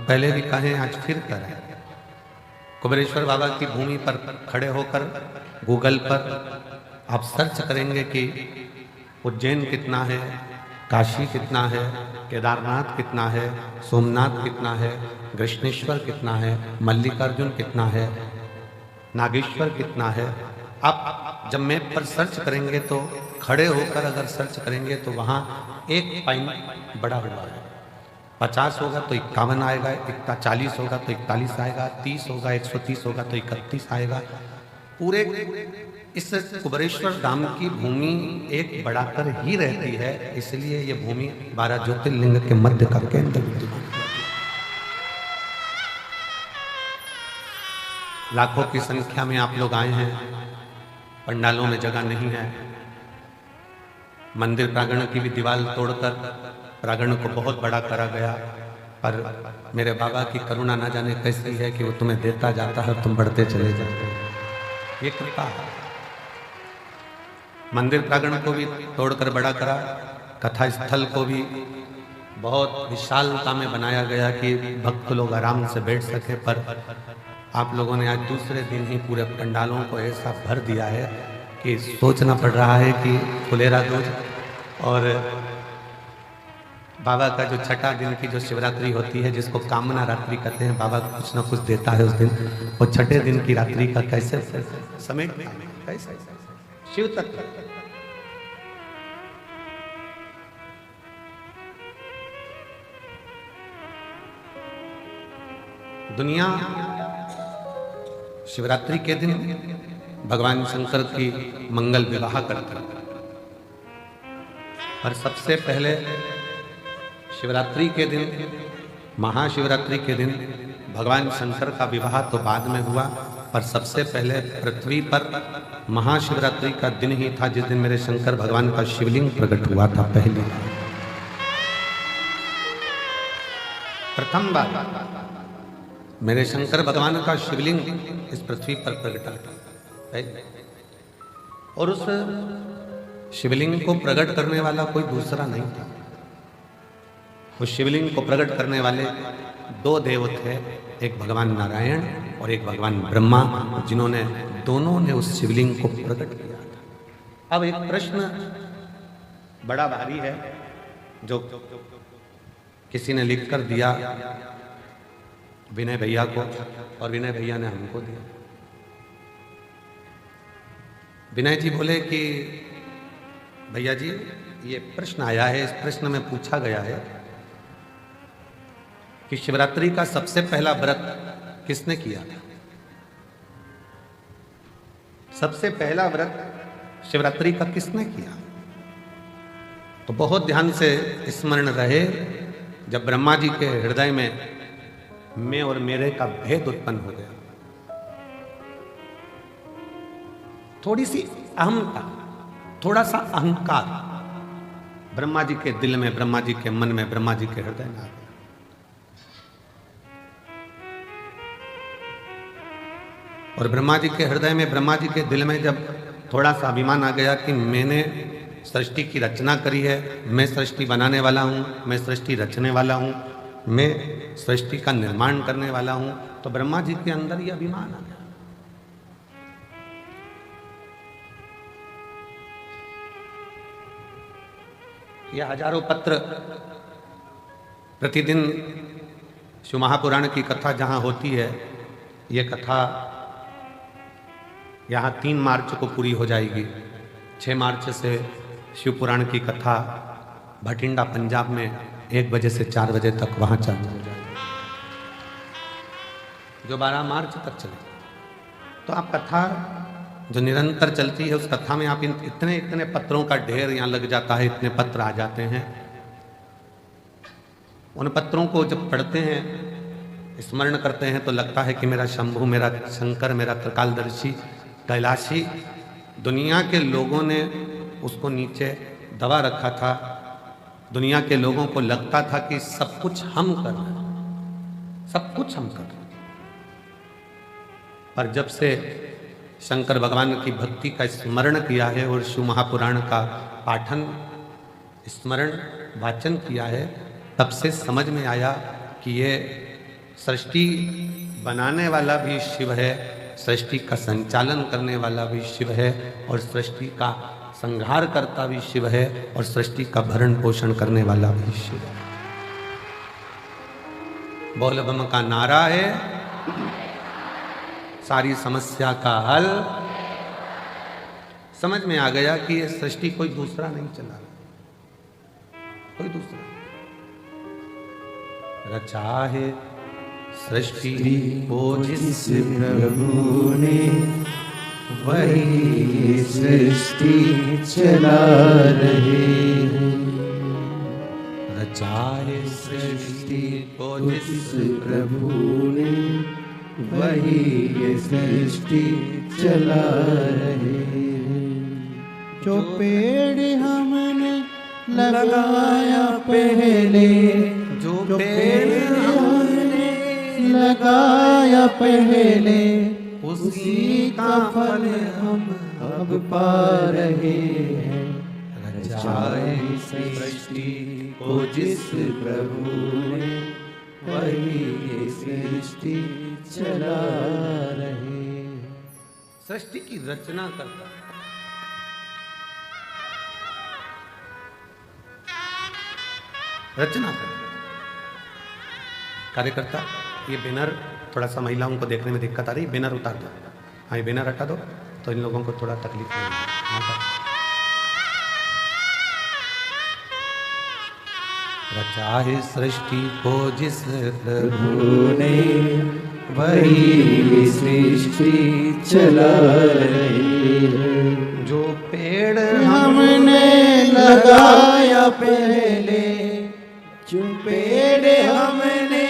पहले भी कहें, आज फिर करें। कुबेरेश्वर बाबा की भूमि पर खड़े होकर गूगल पर आप सर्च करेंगे कि उज्जैन कितना है, काशी कितना है, केदारनाथ कितना है, सोमनाथ कितना है, कृष्णेश्वर कितना है, मल्लिकार्जुन कितना है, नागेश्वर कितना है। आप जब मैप पर सर्च करेंगे तो खड़े होकर अगर सर्च करेंगे तो वहाँ एक पॉइंट बड़ा हुआ है। 50 होगा तो 51 आएगा, 40 होगा तो 41 आएगा, 30 होगा 130 होगा तो 31 आएगा। पूरे इस कुबेरेश्वर धाम की भूमि एक बढ़ाकर ही रहती है, इसलिए ये भूमि 12 ज्योतिर्लिंग के मध्य का केंद्र विद्यमान है। लाखों की संख्या में आप लोग आए हैं, पंडालों में जगह नहीं है। मंदिर प्रांगण की भी दीवार तोड़कर प्रांगण को बहुत बड़ा करा गया, पर मेरे बाबा की करुणा ना जाने कैसी है कि वो तुम्हें देता जाता है और तुम बढ़ते चले जाते हो। ये कृपा है। मंदिर प्रांगण को भी तोड़कर बड़ा करा, कथा स्थल को भी बहुत विशालता में बनाया गया कि भक्त लोग आराम से बैठ सके, पर आप लोगों ने आज दूसरे दिन ही पूरे पंडालों को ऐसा भर दिया है कि सोचना पड़ रहा है कि फुलेरा दूज और बाबा का जो छठा दिन की जो शिवरात्रि होती है, जिसको कामना रात्रि कहते हैं, बाबा कुछ ना कुछ देता है उस दिन, और छठे दिन की रात्रि का कैसे समेट, कैसे शिव तत्व। दुनिया शिवरात्रि के दिन भगवान शंकर की मंगल विवाह करता है, और सबसे पहले शिवरात्रि के दिन, महाशिवरात्रि के दिन भगवान शंकर का विवाह तो बाद में हुआ, पर सबसे पहले पृथ्वी पर महाशिवरात्रि का दिन ही था जिस दिन मेरे शंकर भगवान का शिवलिंग प्रकट हुआ था। पहली प्रथम बार मेरे शंकर भगवान का शिवलिंग इस पृथ्वी पर प्रकटा था, और उस शिवलिंग को प्रकट करने वाला कोई दूसरा नहीं था। उस शिवलिंग को प्रकट करने वाले दो देव थे, एक भगवान नारायण और एक भगवान ब्रह्मा, जिन्होंने दोनों ने उस शिवलिंग को प्रकट किया था। अब एक प्रश्न बड़ा भारी है जो किसी ने लिख कर दिया विनय भैया को, और विनय भैया ने हमको दिया। विनय जी बोले कि भैया जी, ये प्रश्न आया है, इस प्रश्न में पूछा गया है कि शिवरात्रि का सबसे पहला व्रत किसने किया था? सबसे पहला व्रत शिवरात्रि का किसने किया? तो बहुत ध्यान से स्मरण रहे, जब ब्रह्मा जी के हृदय में मैं और मेरे का भेद उत्पन्न हो गया, थोड़ी सी अहमता, थोड़ा सा अहंकार ब्रह्मा जी के दिल में, ब्रह्मा जी के मन में, ब्रह्मा जी के हृदय में आ गया। और ब्रह्मा जी के हृदय में, ब्रह्मा जी के दिल में जब थोड़ा सा अभिमान आ गया कि मैंने सृष्टि की रचना करी है, मैं सृष्टि बनाने वाला हूं, मैं सृष्टि रचने वाला हूं, मैं सृष्टि का निर्माण करने वाला हूं, तो ब्रह्मा जी के अंदर यह अभिमान आ गया। यह हजारों पत्र प्रतिदिन शिव महापुराण की कथा जहां होती है, यह कथा यहाँ 3 मार्च को पूरी हो जाएगी। 6 मार्च से शिव पुराण की कथा भटिंडा पंजाब में 1 बजे से 4 बजे तक वहाँ चालू हो जाएगी, जो 12 मार्च तक चलेगी। तो आप कथा जो निरंतर चलती है, उस कथा में आप इतने इतने पत्रों का ढेर यहाँ लग जाता है, इतने पत्र आ जाते हैं। उन पत्रों को जब पढ़ते हैं, स्मरण करते हैं, तो लगता है कि मेरा शंभु, मेरा शंकर, मेरा त्रिकालदर्शी, कैलाशी, दुनिया के लोगों ने उसको नीचे दबा रखा था। दुनिया के लोगों को लगता था कि सब कुछ हम कर रहे हैं, सब कुछ हम कर रहे हैं। पर जब से शंकर भगवान की भक्ति का स्मरण किया है और शिव महापुराण का पाठन, स्मरण, वाचन किया है, तब से समझ में आया कि ये सृष्टि बनाने वाला भी शिव है, सृष्टि का संचालन करने वाला भी शिव है, और सृष्टि का संहार करता भी शिव है, और सृष्टि का भरण पोषण करने वाला भी शिव है। बोल बम का नारा है, सारी समस्या का हल। समझ में आ गया कि ये सृष्टि कोई दूसरा नहीं चला रहा, कोई दूसरा रचा है सृष्टि को जिस प्रभु ने, वही सृष्टि चला रहे हैं। रचा है सृष्टि को जिस प्रभु ने, वही ये सृष्टि चला रहे हैं। जो पेड़ हमने लगाया पहले, जो पेड़ हमने लगाया पहले, उसी का फल हम अब पा रहे हैं। रचाए सृष्टि को जिस प्रभु ने, वही ये सृष्टि चला रहे हैं। सृष्टि की रचना करता है। रचना करता कार्यकर्ता। ये बैनर थोड़ा सा महिलाओं को देखने में दिक्कत आ रही है, बैनर उतार दो। हाँ, ये बैनर हटा दो तो इन लोगों को थोड़ा तकलीफ नहीं। रचा है सृष्टि को जिस प्रभु ने, वही सृष्टि चला रही है। जो पेड़ हमने लगाया पहले, जो पेड़ हमने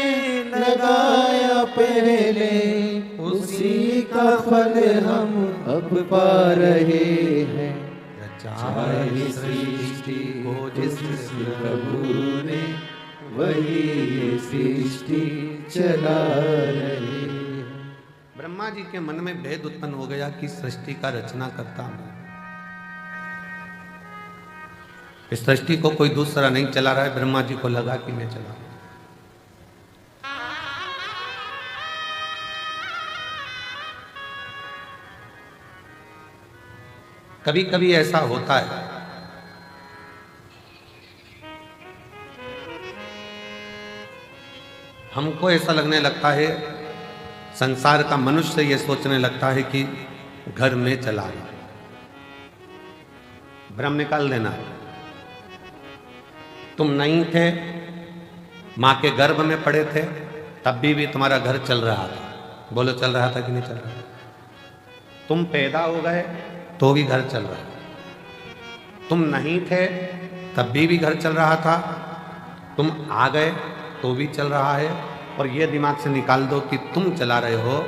लगाया पहले, उसी का फल हम अब पा रहे हैं। रचाए सृष्टि को जिस प्रभु ने, वही ये सृष्टि चला रहे हैं। ब्रह्मा जी के मन में भेद उत्पन्न हो गया कि सृष्टि का रचना करता हूं। इस सृष्टि को कोई दूसरा नहीं चला रहा है, ब्रह्मा जी को लगा कि मैं चला। कभी कभी ऐसा होता है हमको ऐसा लगने लगता है, संसार का मनुष्य ये सोचने लगता है कि घर में चला रहा, भ्रम निकाल देना। तुम नहीं थे, मां के गर्भ में पड़े थे, तब भी तुम्हारा घर चल रहा था। बोलो, चल रहा था कि नहीं चल रहा? तुम पैदा हो गए तो भी घर चल रहा है। तुम नहीं थे तब भी घर चल रहा था। तुम आ गए तो भी चल रहा है। और ये दिमाग से निकाल दो कि तुम चला रहे हो,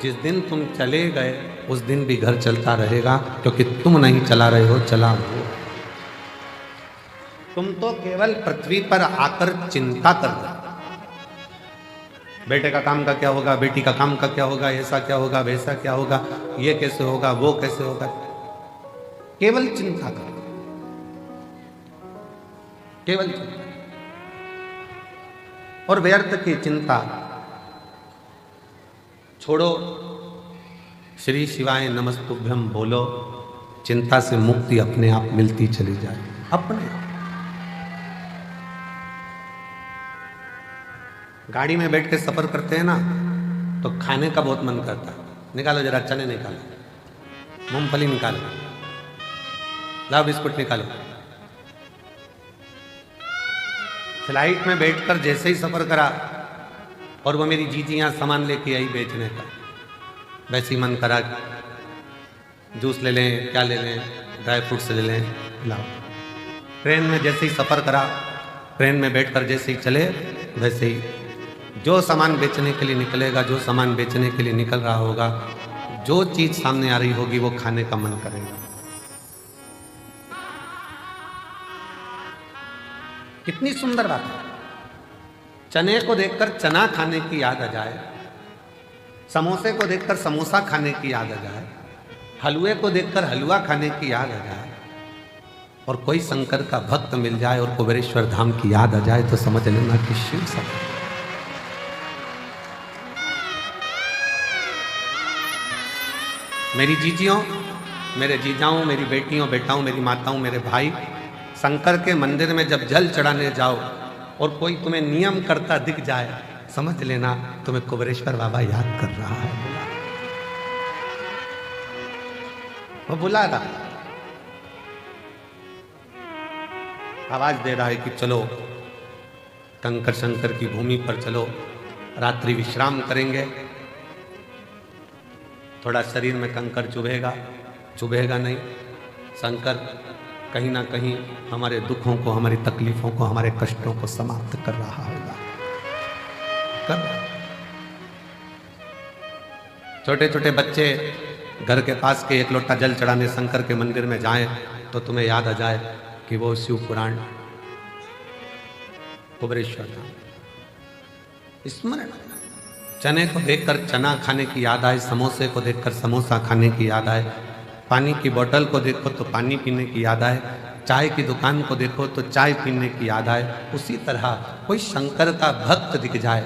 जिस दिन तुम चले गए उस दिन भी घर चलता रहेगा, क्योंकि तुम नहीं चला रहे हो, चला वो। तुम तो केवल पृथ्वी पर आकर चिंता कर रहे हो, बेटे का काम का क्या होगा, बेटी का काम का क्या होगा, ऐसा क्या होगा, वैसा क्या होगा, ये कैसे होगा, वो कैसे होगा, केवल चिंता करो, केवल चिंता। और व्यर्थ की चिंता छोड़ो, श्री शिवाय नमस्तुभ्यम बोलो, चिंता से मुक्ति अपने आप मिलती चली जाए, अपने आप। गाड़ी में बैठ के सफर करते हैं ना, तो खाने का बहुत मन करता है। निकालो जरा, चने निकालो, मूंगफली निकालो, लाओ बिस्कुट निकालो। फ्लाइट में बैठकर जैसे ही सफर करा और वो मेरी जीजी यहाँ सामान लेके आई बेचने का, वैसे ही मन करा जूस ले लें, क्या ले लें, ड्राई फ्रूट्स ले लें, लाओ। ट्रेन में जैसे ही सफर करा, ट्रेन में बैठकर जैसे ही चले, वैसे ही जो सामान बेचने के लिए निकलेगा, जो सामान बेचने के लिए निकल रहा होगा, जो चीज सामने आ रही होगी, वो खाने का मन करेगा। कितनी सुंदर बात है। चने को देखकर चना खाने की याद आ जाए, समोसे को देखकर समोसा खाने की याद आ जाए, हलवे को देखकर हलवा खाने की याद आ जाए, और कोई शंकर का भक्त मिल जाए और कुबेरेश्वर धाम की याद आ जाए, तो समझ लेना कि शिव सब। मेरी जीजियों, मेरे जीजाओं, मेरी बेटियों, बेटाओं, मेरी माताओं, मेरे भाई, शंकर के मंदिर में जब जल चढ़ाने जाओ और कोई तुम्हें नियम करता दिख जाए, समझ लेना तुम्हें कुबेरेश्वर बाबा याद कर रहा है। वो बुला रहा है, आवाज दे रहा है कि चलो कंकर शंकर की भूमि पर चलो, रात्रि विश्राम करेंगे। थोड़ा शरीर में कंकर चुभेगा, चुभेगा नहीं। शंकर कहीं ना कहीं हमारे दुखों को, हमारी तकलीफों को, हमारे कष्टों को समाप्त कर रहा होगा। कब छोटे छोटे बच्चे घर के पास के एक लोटा जल चढ़ाने शंकर के मंदिर में जाएं तो तुम्हें याद आ जाए कि वो शिव पुराण कुबेरेश्वर धाम स्मरण। चने को देखकर चना खाने की याद आए, समोसे को देखकर समोसा खाने की याद आए, पानी की बोतल को देखो तो पानी पीने की याद आए, चाय की दुकान को देखो तो चाय पीने की याद आए। उसी तरह कोई शंकर का भक्त दिख जाए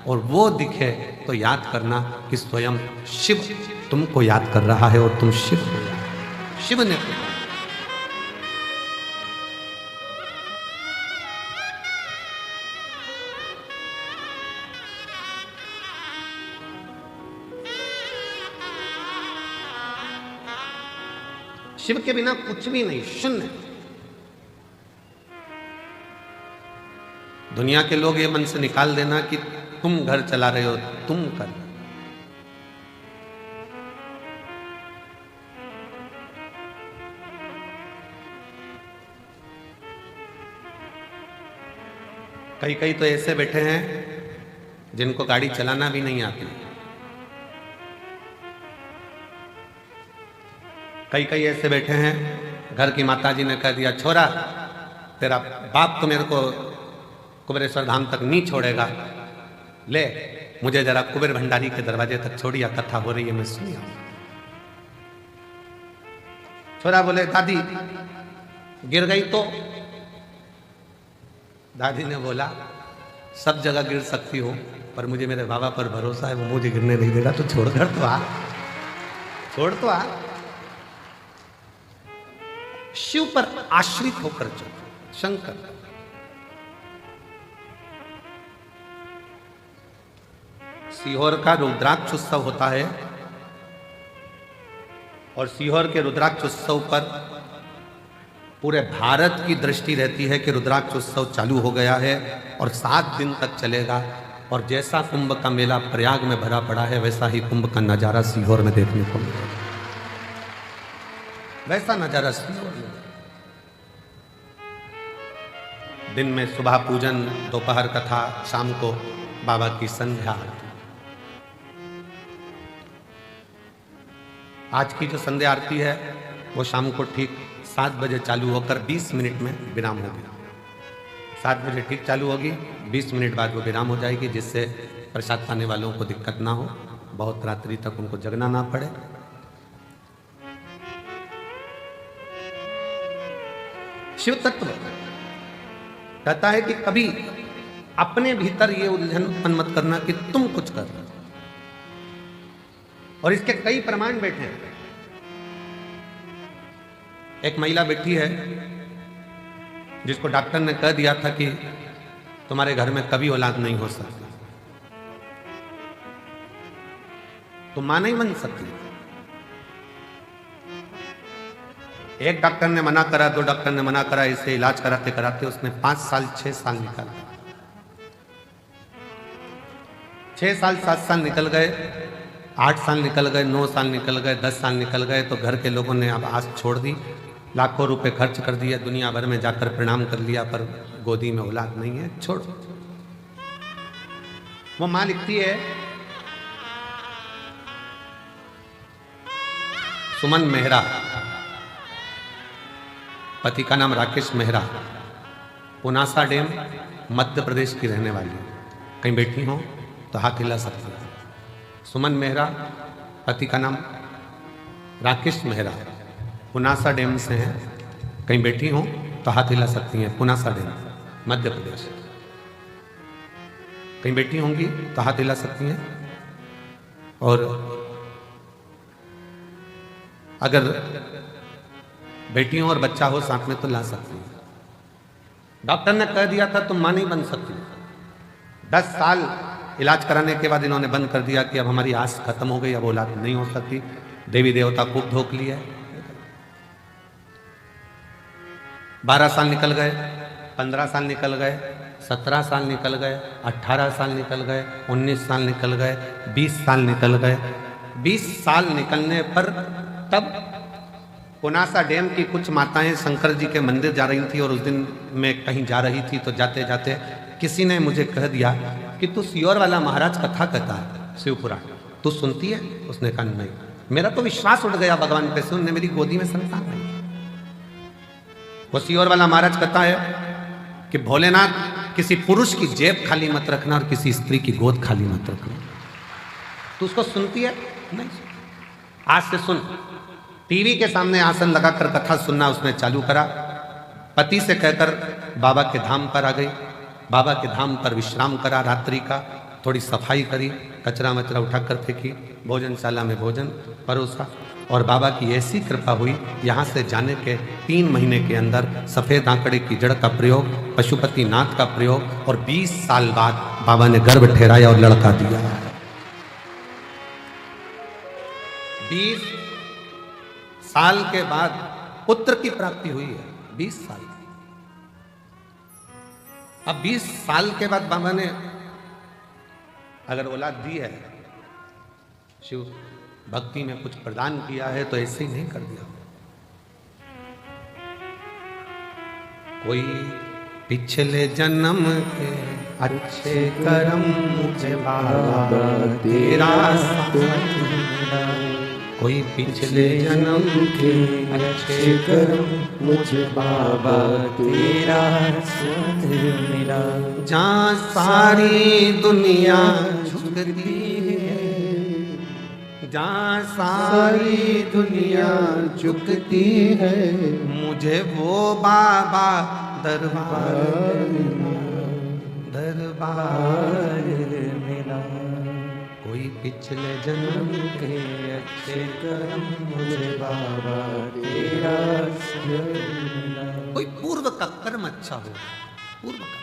और वो दिखे तो याद करना कि स्वयं शिव तुमको याद कर रहा है और तुम शिव हो याद। शिव ने शिव के बिना कुछ भी नहीं, शून्य। दुनिया के लोग ये मन से निकाल देना कि तुम घर चला रहे हो, तुम कर। कई कई तो ऐसे बैठे हैं जिनको गाड़ी चलाना भी नहीं आती। कई कई ऐसे बैठे हैं, घर की माताजी ने कह दिया छोरा तेरा बाप तो मेरे को कुबेरेश्वर धाम तक नहीं छोड़ेगा, ले मुझे जरा कुबेर भंडारी के दरवाजे तक छोड़िया, कथा हो रही है मैं सुनिया। छोरा बोले दादी गिर गई तो? दादी ने बोला सब जगह गिर सकती हो पर मुझे मेरे बाबा पर भरोसा है, वो मुझे गिरने नहीं देगा, तो छोड़कर तो आ, छोड़ तो आ। शिव पर आश्रित होकर चलो। शंकर सीहोर का रुद्राक्ष उत्सव होता है और सीहोर के रुद्राक्ष उत्सव पर पूरे भारत की दृष्टि रहती है कि रुद्राक्ष उत्सव चालू हो गया है और 7 दिन तक चलेगा। और जैसा कुंभ का मेला प्रयाग में भरा पड़ा है वैसा ही कुंभ का नजारा सीहोर में देखने को मिलेगा। वैसा नजारा सीहोर में। दिन में सुबह पूजन, दोपहर कथा, शाम को बाबा की संध्या आरती। आज की जो संध्या आरती है वो शाम को ठीक 7 बजे चालू होकर 20 मिनट में विराम होगी। 7 बजे ठीक चालू होगी, 20 मिनट बाद वो विराम हो जाएगी, जिससे प्रसाद पाने वालों को दिक्कत ना हो, बहुत रात्रि तक उनको जगना ना पड़े। शिव तत्व कहता है कि कभी अपने भीतर ये उलझन उत्पन्न मत करना कि तुम कुछ कर रहे हो। और इसके कई प्रमाण बैठे हैं। एक महिला बैठी है जिसको डॉक्टर ने कह दिया था कि तुम्हारे घर में कभी औलाद नहीं हो सकती, तुम मां नहीं बन सकती। एक डॉक्टर ने मना करा, 2 डॉक्टर ने मना करा, इसे इलाज कराते कराते उसने 5 साल 6 साल निकाला। 6 साल 7 साल निकल गए, 8 साल निकल गए, 9 साल निकल गए, 10 साल निकल गए, तो घर के लोगों ने अब आस छोड़ दी, लाखों रुपए खर्च कर दिए, दुनिया भर में जाकर प्रणाम कर लिया, पर गोदी में औलाद नहीं है, छोड़ो। वो मां लिखती है, सुमन मेहरा, पति का नाम राकेश मेहरा, पुनासा डैम मध्य प्रदेश की रहने वाली है। कहीं बैठी हो तो हाथ हिला सकती है। सुमन मेहरा, पति का नाम राकेश मेहरा, पुनासा डैम से हैं। कहीं बैठी हो तो हाथ हिला सकती हैं। पुनासा डैम मध्य प्रदेश। कहीं बैठी होंगी तो हाथ हिला सकती हैं। और अगर बेटियों और बच्चा हो साथ में तो ला सकती है। डॉक्टर ने कह दिया था तुम मां नहीं बन सकती। 10 साल इलाज कराने के बाद इन्होंने बंद कर दिया कि अब हमारी आस खत्म हो गई, अब औलाद नहीं हो सकती। देवी देवता खूब धोख लिया। 12 साल निकल गए, 15 साल निकल गए, 17 साल निकल गए, 18 साल निकल गए, 19 साल निकल गए, 20 साल निकल गए। 20 साल निकलने पर तब पुनासा डैम की कुछ माताएं शंकर जी के मंदिर जा रही थी और उस दिन मैं कहीं जा रही थी, तो जाते जाते किसी ने मुझे कह दिया कि तू सियोर वाला महाराज कथा कहता है, शिव पुराण तू सुनती है? उसने कहा नहीं। मेरा तो विश्वास उठ गया भगवान पे से, उनने मेरी गोदी में संतान नहीं। वो सियोर वाला महाराज कहता है कि भोलेनाथ किसी पुरुष की जेब खाली मत रखना और किसी स्त्री की गोद खाली मत रखना। तू उसको सुनती है? नहीं। आज से सुन। टीवी के सामने आसन लगाकर कथा सुनना उसने चालू करा। पति से कहकर बाबा के धाम पर आ गई। बाबा के धाम पर विश्राम करा रात्रि का, थोड़ी सफाई करी, कचरा मचरा उठाकर फेंकी, भोजनशाला में भोजन परोसा और बाबा की ऐसी कृपा हुई, यहाँ से जाने के 3 महीने के अंदर सफ़ेद आंकड़े की जड़ का प्रयोग, पशुपति नाथ का प्रयोग और 20 साल बाद बाबा ने गर्भ ठहराया और लड़का दिया। 20 साल के बाद पुत्र की प्राप्ति हुई है। 20 साल। अब 20 साल के बाद बाबा ने अगर औलाद दी है, शिव भक्ति में कुछ प्रदान किया है, तो ऐसे ही नहीं कर दिया। कोई पिछले जन्म के अच्छे कर्म मुझे बाबा तेरा साथ मिला। कोई पिछले जन्म के अच्छे कर्म मुझे बाबा तेरा साथ मिला। जहाँ सारी दुनिया झुकती है, जहाँ सारी दुनिया झुकती है, मुझे वो बाबा दरबार मिला। कोई पिछले जन्म के अच्छे कर्म मुझे बाबा तेरा साथ मिला। कोई पूर्व का कर्म अच्छा हो, पूर्व का।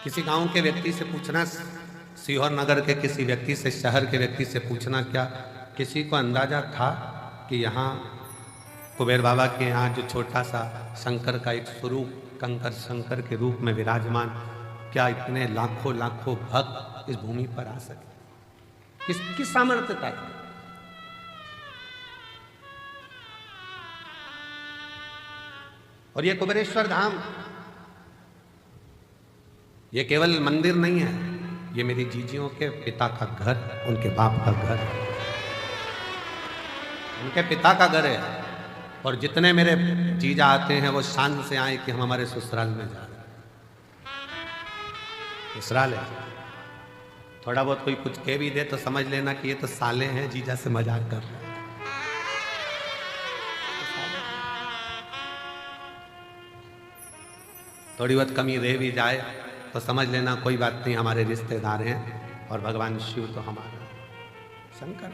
किसी गांव के व्यक्ति से पूछना, सीहोर नगर के किसी व्यक्ति से, शहर के व्यक्ति से पूछना, क्या किसी को अंदाजा था कि यहाँ कुबेर बाबा के यहाँ जो छोटा सा शंकर का एक स्वरूप, कंकर शंकर के रूप में विराजमान, क्या इतने लाखों लाखों भक्त इस भूमि पर आ सके? किसकी सामर्थ्यता है? और ये कुबेरेश्वर धाम ये केवल मंदिर नहीं है, ये मेरी जीजियों के पिता का घर, उनके बाप का घर, उनके पिता का घर है। और जितने मेरे जीजा आते हैं वो शान से आए कि हम हमारे ससुराल में जा रहे हैं। ससुराल है। थोड़ा बहुत कोई कुछ कह भी दे तो समझ लेना कि ये तो साले हैं, जीजा से मजाक कर रहे हैं। थोड़ी बहुत कमी रह भी जाए तो समझ लेना कोई बात नहीं, हमारे रिश्तेदार हैं। और भगवान शिव तो हमारा शंकर।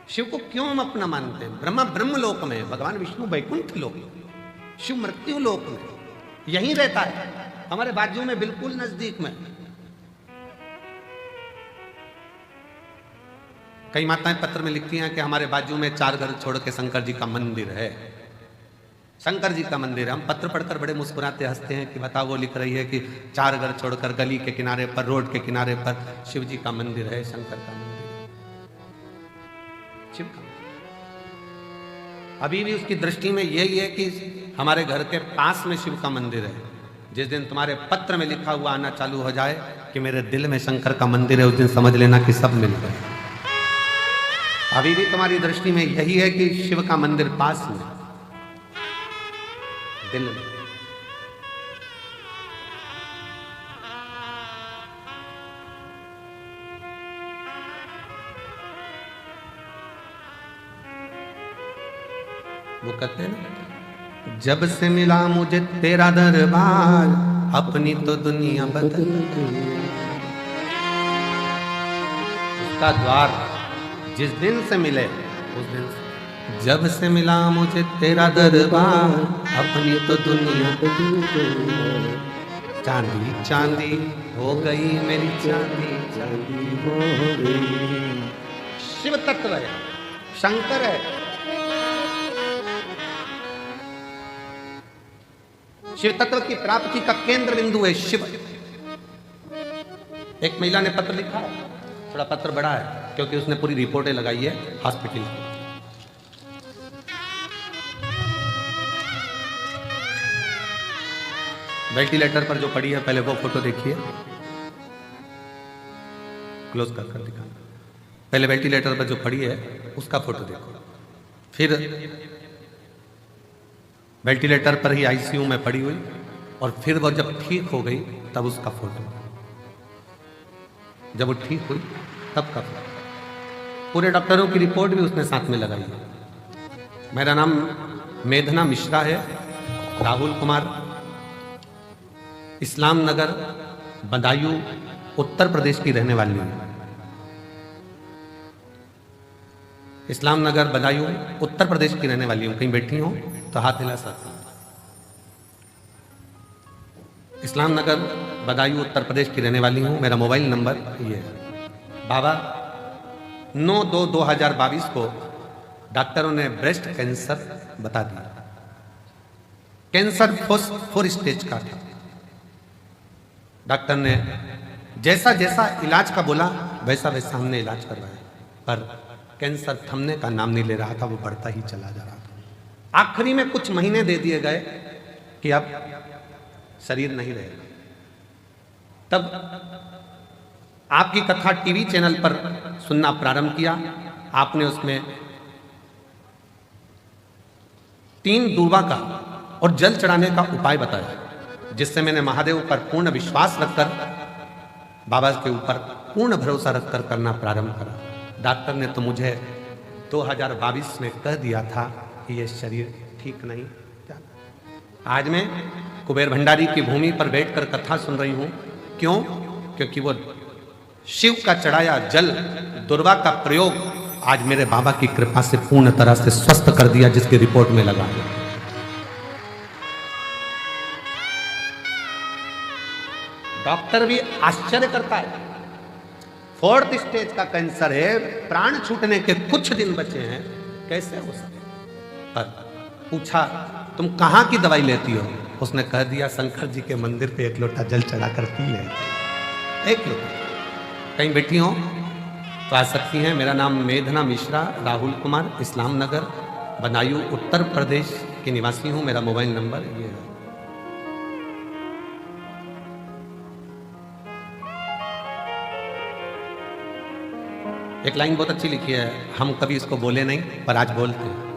शिव को क्यों हम अपना मानते हैं? ब्रह्मा ब्रह्म लोक में, भगवान विष्णु वैकुंठ लोक, शिव मृत्यु लोक में, यहीं रहता है, हमारे बाजू में, बिल्कुल नजदीक में। कई माताएं पत्र में लिखती हैं कि हमारे बाजू में 4 घर छोड़ के शंकर जी का मंदिर है, शंकर जी का मंदिर है। हम पत्र पढ़कर बड़े मुस्कुराते हंसते हैं कि बताओ, वो लिख रही है कि 4 घर छोड़कर गली के किनारे पर, रोड के किनारे पर शिव जी का मंदिर है, शंकर का मंदिर है, शिव का। अभी भी उसकी दृष्टि में यही है कि हमारे घर के पास में शिव का मंदिर है। जिस दिन तुम्हारे पत्र में लिखा हुआ आना चालू हो जाए कि मेरे दिल में शंकर का मंदिर है, उस दिन समझ लेना कि सब मिल गए। अभी भी तुम्हारी दृष्टि में यही है कि शिव का मंदिर पास में, दिल में। वो कहते हैं ना, जब से मिला मुझे तेरा दरबार, अपनी तो दुनिया बदल गई। उसका द्वार जिस दिन से मिले उस दिन से, जब से मिला मुझे तेरा दरबार, अपनी तो दुनिया बदल गई। चांदी चांदी हो गई मेरी चांदी चांदी हो गई। शिव तत्व है, शंकर है। शिव तत्व की प्राप्ति का केंद्र बिंदु है शिव। एक महिला ने पत्र लिखा है, थोड़ा पत्र बड़ा है क्योंकि उसने पूरी रिपोर्टें लगाई है हॉस्पिटल की। वेंटिलेटर पर जो पड़ी है, पहले वो फोटो देखिए, क्लोज कर दिखाना। पहले वेंटिलेटर पर जो पड़ी है उसका फोटो देखो, फिर वेंटिलेटर पर ही आईसीयू में पड़ी हुई, और फिर वो जब ठीक हो गई तब उसका फोटो, जब वो ठीक हुई तब का फोटो। पूरे डॉक्टरों की रिपोर्ट भी उसने साथ में लगाई है। मेरा नाम मेधना मिश्रा है, राहुल कुमार, इस्लाम नगर बदायूं उत्तर प्रदेश की रहने वाली हूँ। इस्लाम नगर बदायूं उत्तर प्रदेश की रहने वाली हूँ। कहीं बैठी हूँ तो हाथ हिला सकती। इस्लाम नगर बदायूं उत्तर प्रदेश की रहने वाली हूँ। मेरा मोबाइल नंबर ये है। बाबा 9/2/2022 को डॉक्टरों ने ब्रेस्ट कैंसर बता दिया। कैंसर 4 स्टेज का था। डॉक्टर ने जैसा जैसा इलाज का बोला वैसा वैसा हमने इलाज करवाया, पर कैंसर थमने का नाम नहीं ले रहा था, वो बढ़ता ही चला जा रहा था। आखिरी में कुछ महीने दे दिए गए कि अब शरीर नहीं रहेगा। तब आपकी कथा टीवी चैनल पर सुनना प्रारंभ किया। आपने उसमें 3 दूर्वा का और जल चढ़ाने का उपाय बताया, जिससे मैंने महादेव पर पूर्ण विश्वास रखकर, बाबा के ऊपर पूर्ण भरोसा रखकर करना प्रारंभ करा। डॉक्टर ने तो मुझे 2022 में कह दिया था कि यह शरीर ठीक नहीं। आज मैं कुबेर भंडारी की भूमि पर बैठकर कथा सुन रही हूं। क्यों? क्योंकि वो शिव का चढ़ाया जल, दुर्वा का प्रयोग आज मेरे बाबा की कृपा से पूर्ण तरह से स्वस्थ कर दिया, जिसकी रिपोर्ट में लगा है। डॉक्टर भी आश्चर्य करता है। 4th स्टेज का कैंसर है, प्राण छूटने के कुछ दिन बचे हैं, कैसे हो सकता? पर पूछा तुम कहाँ की दवाई लेती हो? उसने कह दिया शंकर जी के मंदिर पे 1 लोटा जल चढ़ा कर पी ले। 1 लोटा। कहीं बैठी हो तो आ सकती हैं। मेरा नाम मेधना मिश्रा, राहुल कुमार, इस्लाम नगर बदायूं उत्तर प्रदेश की निवासी हूँ। मेरा मोबाइल नंबर ये है। एक लाइन बहुत अच्छी लिखी है, हम कभी इसको बोले नहीं पर आज बोलते हैं।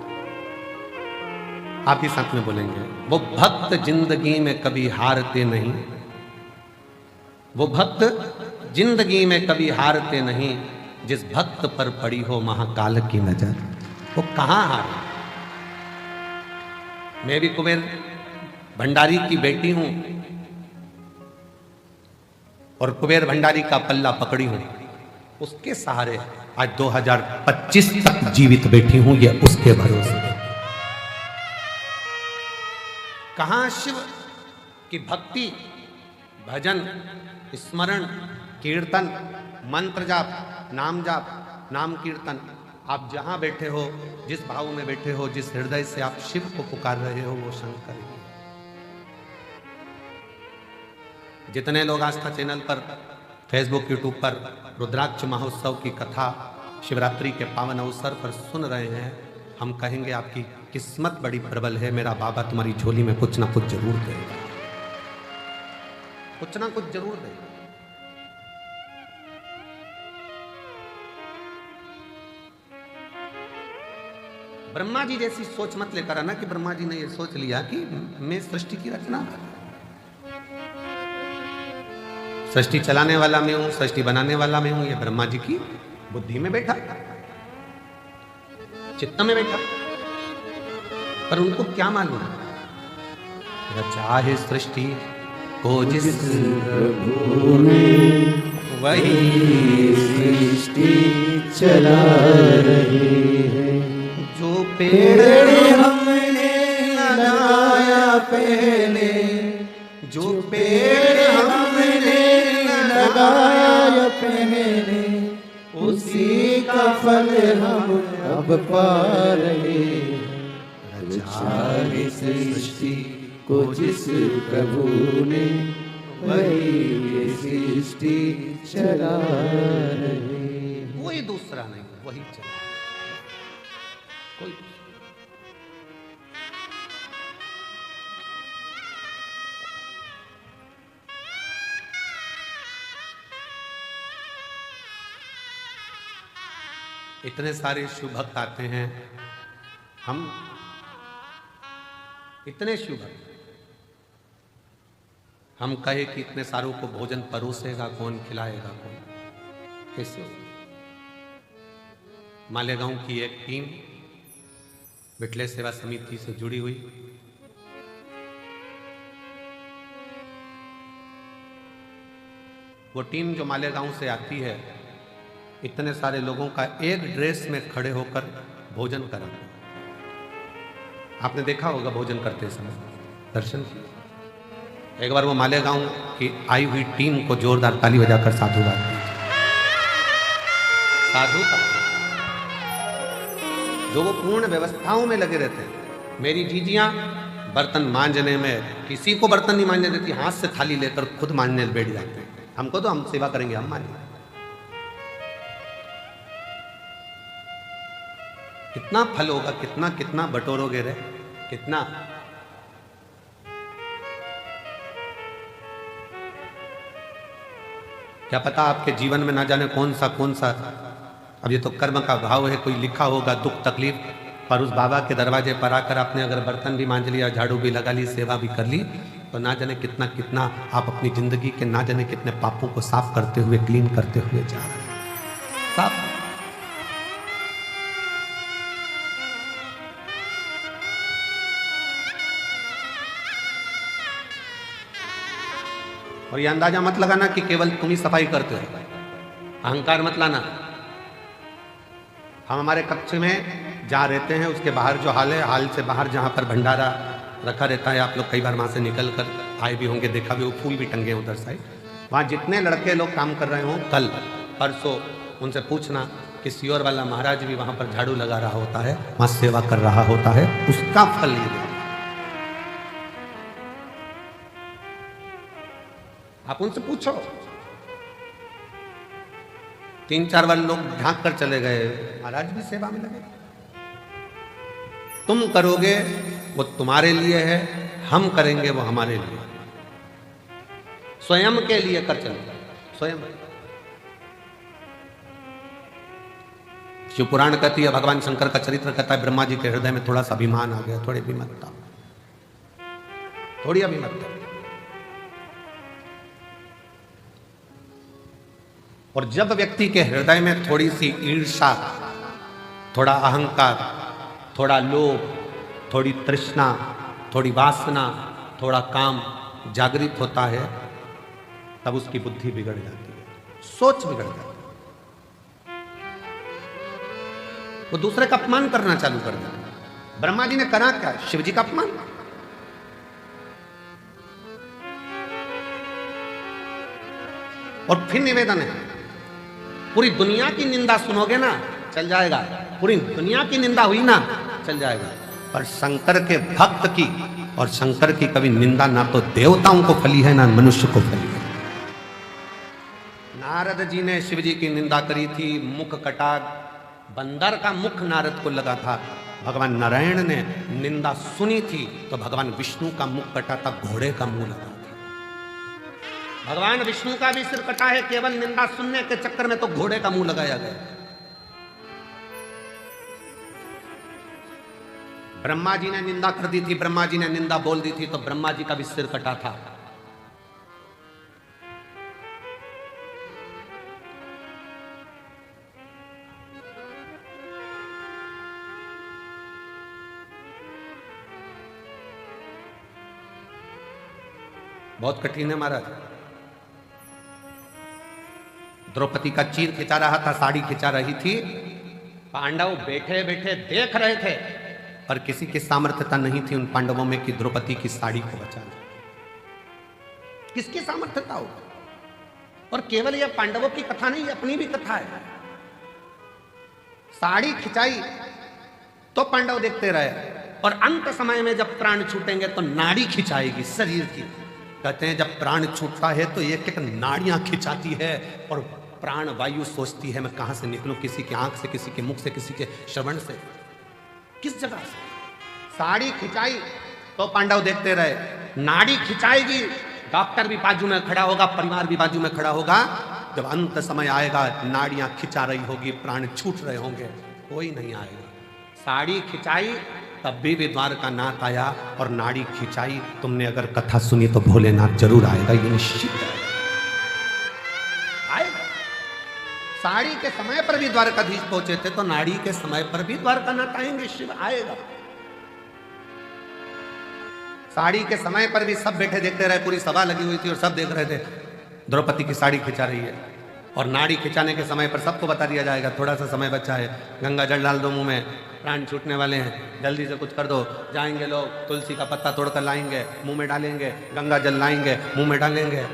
आप ही साथ में बोलेंगे। वो भक्त जिंदगी में कभी हारते नहीं, वो भक्त जिंदगी में कभी हारते नहीं, जिस भक्त पर पड़ी हो महाकाल की नजर, वो कहां हारे। मैं भी कुबेर भंडारी की बेटी हूं और कुबेर भंडारी का पल्ला पकड़ी हूं। उसके सहारे आज 2025 तक जीवित बैठी हूं, ये उसके भरोसे। कहां शिव की भक्ति, भजन, स्मरण, कीर्तन, मंत्र जाप, नाम जाप, नाम कीर्तन। आप जहां बैठे हो, जिस भाव में बैठे हो, जिस हृदय से आप शिव को पुकार रहे हो, वो शंकर है। जितने लोग आस्था चैनल पर, फेसबुक, यूट्यूब पर रुद्राक्ष महोत्सव की कथा शिवरात्रि के पावन अवसर पर सुन रहे हैं, हम कहेंगे आपकी किस्मत बड़ी प्रबल है। मेरा बाबा तुम्हारी झोली में कुछ ना कुछ जरूर देगा, कुछ ना कुछ जरूर देगा। ब्रह्मा जी जैसी सोच मत लेकर आना कि ब्रह्मा जी ने ये सोच लिया कि मैं सृष्टि की रचना कर, सृष्टि चलाने वाला मैं हूं, सृष्टि बनाने वाला मैं हूं। ये ब्रह्मा जी की बुद्धि में बैठा, चित्त में बैठा, पर उनको क्या मालूम रचा है सृष्टि को जिस प्रभु ने वही सृष्टि चला रही है। जो पेड़ हमने लगाया पहले, जो पेड़ हमने लगाया पहले, उसी का फल हम अब पा रहे हैं। रचा है सृष्टि को जिस प्रभु ने वही ये सृष्टि चला रहे हैं। कोई दूसरा नहीं, वही चला कोई। इतने सारे शिव भक्त आते हैं, हम इतने शिव भक्त, हम कहे कि इतने सारों को भोजन परोसेगा कौन, खिलाएगा कौन, कैसे हो? मालेगांव की एक टीम विठले सेवा समिति से जुड़ी हुई, वो टीम जो मालेगांव से आती है, इतने सारे लोगों का एक ड्रेस में खड़े होकर भोजन करा। आपने देखा होगा भोजन करते समय, दर्शन किया। एक बार वो मालेगांव की आई हुई टीम को जोरदार ताली बजाकर साधुवाद दीजिए। साधुता जो वो पूर्ण व्यवस्थाओं में लगे रहते हैं। मेरी जीजियां बर्तन मांजने में किसी को बर्तन नहीं मांजने देती, हाथ से थाली लेकर खुद मांजने बैठ जाते हैं। हमको तो हम सेवा करेंगे, हम मानेंगे। कितना फल होगा, कितना कितना बटोरोगे रे, कितना। क्या पता आपके जीवन में ना जाने कौन सा, अब ये तो कर्म का भाव है, कोई लिखा होगा दुख तकलीफ, पर उस बाबा के दरवाजे पर आकर आपने अगर बर्तन भी मांज लिया, झाड़ू भी लगा ली, सेवा भी कर ली, तो ना जाने कितना कितना आप अपनी जिंदगी के ना जाने कितने पापों को साफ करते हुए, क्लीन करते हुए जा रहे हैं। साफ। और ये अंदाजा मत लगाना कि केवल तुम ही सफाई करते हो, अहंकार मत लाना। हम हमारे कक्ष में जहाँ रहते हैं उसके बाहर जो हाल है, हाल से बाहर जहाँ पर भंडारा रखा रहता है, आप लोग कई बार वहाँ से निकल कर आए भी होंगे, देखा भी हो, फूल भी टंगे हैं उधर साइड। वहाँ जितने लड़के लोग काम कर रहे हों, कल परसों उनसे पूछना कि सियोर वाला महाराज भी वहाँ पर झाड़ू लगा रहा होता है, वहाँ सेवा कर रहा होता है, उसका फल ये देगा। आप उनसे पूछो। 3-4 बार लोग झांक कर चले गए, महाराज भी सेवा में लगे। तुम करोगे वो तुम्हारे लिए है, हम करेंगे वो हमारे लिए। स्वयं के लिए कर चलो, स्वयं। शिव पुराण कहती है, भगवान शंकर का चरित्र कहता है, ब्रह्मा जी के हृदय में थोड़ा सा अभिमान आ गया, थोड़ी अभिमतता, थोड़ी अभिमतता। और जब व्यक्ति के हृदय में थोड़ी सी ईर्ष्या, थोड़ा अहंकार, थोड़ा लोभ, थोड़ी तृष्णा, थोड़ी वासना, थोड़ा काम जागृत होता है, तब उसकी बुद्धि बिगड़ जाती है, सोच बिगड़ जाती है, वो दूसरे का अपमान करना चालू कर देता है। ब्रह्मा जी ने करा क्या? शिव जी का अपमान। और फिर निवेदन है, पूरी दुनिया की निंदा सुनोगे ना, चल जाएगा। पूरी दुनिया की निंदा हुई ना, चल जाएगा। पर शंकर के भक्त की और शंकर की कभी निंदा ना तो देवताओं को फली है, ना मनुष्य को फली है। नारद जी ने शिव जी की निंदा करी थी, मुख कटा, बंदर का मुख नारद को लगा था। भगवान नारायण ने निंदा सुनी थी तो भगवान विष्णु का मुख कटा था, घोड़े का मुंह लगा था। भगवान विष्णु का भी सिर कटा है, केवल निंदा सुनने के चक्कर में तो घोड़े का मुंह लगाया गया। ब्रह्मा जी ने निंदा कर दी थी, ब्रह्मा जी ने निंदा बोल दी थी तो ब्रह्मा जी का भी सिर कटा था। बहुत कठिन है महाराज। द्रौपदी का चीर खिंचा रहा था, साड़ी खिंचा रही थी। पांडव बैठे बैठे देख रहे थे, पर किसी की सामर्थ्यता नहीं थी उन पांडवों में कि द्रौपदी की साड़ी को बचा ले। किसकी सामर्थ्यता हो? और केवल यह पांडवों की कथा नहीं, अपनी भी कथा है। साड़ी खिंचाई तो पांडव देखते रहे, और अंत समय में जब प्राण छूटेंगे तो नाड़ी खिंचाएगी शरीर की। कहते हैं जब प्राण छूटता है तो एक एक नाड़ियां खिंचाती है, और प्राण वायु सोचती है मैं कहां से निकलूं, किसी की आंख से, किसी के मुख से, किसी के श्रवण से, किस जगह से। साड़ी खिंचाई तो पांडव देखते रहे, नाड़ी खिंचाएगी, डॉक्टर भी बाजू में खड़ा होगा, परिवार भी बाजू में खड़ा होगा। जब अंत समय आएगा, नाड़ियां खिंचा रही होगी, प्राण छूट रहे होंगे, कोई नहीं आएगा। साड़ी खिंचाई तब भी द्वारका नाथ आया, और नाड़ी खिंचाई। तुमने अगर कथा सुनी तो भोलेनाथ जरूर आएगा, ये निश्चित है, आएगा। साड़ी के समय पर भी द्वारकाधीश पहुंचे थे, तो नाड़ी के समय पर भी द्वारका नाथ आएंगे, शिव आएगा। साड़ी के समय पर भी सब बैठे देखते रहे, पूरी सभा लगी हुई थी और सब देख रहे थे द्रौपदी की साड़ी खिंचा रही है। और नाड़ी खिंचाने के समय पर सबको बता दिया जाएगा थोड़ा सा समय बचा है, गंगा जल डाल दो मुंह में, प्राण छूटने वाले हैं, जल्दी से कुछ कर दो। जाएंगे लोग, तुलसी का पत्ता तोड़कर लाएंगे, मुंह में डालेंगे, गंगा जल लाएंगे, मुंह में डालेंगे।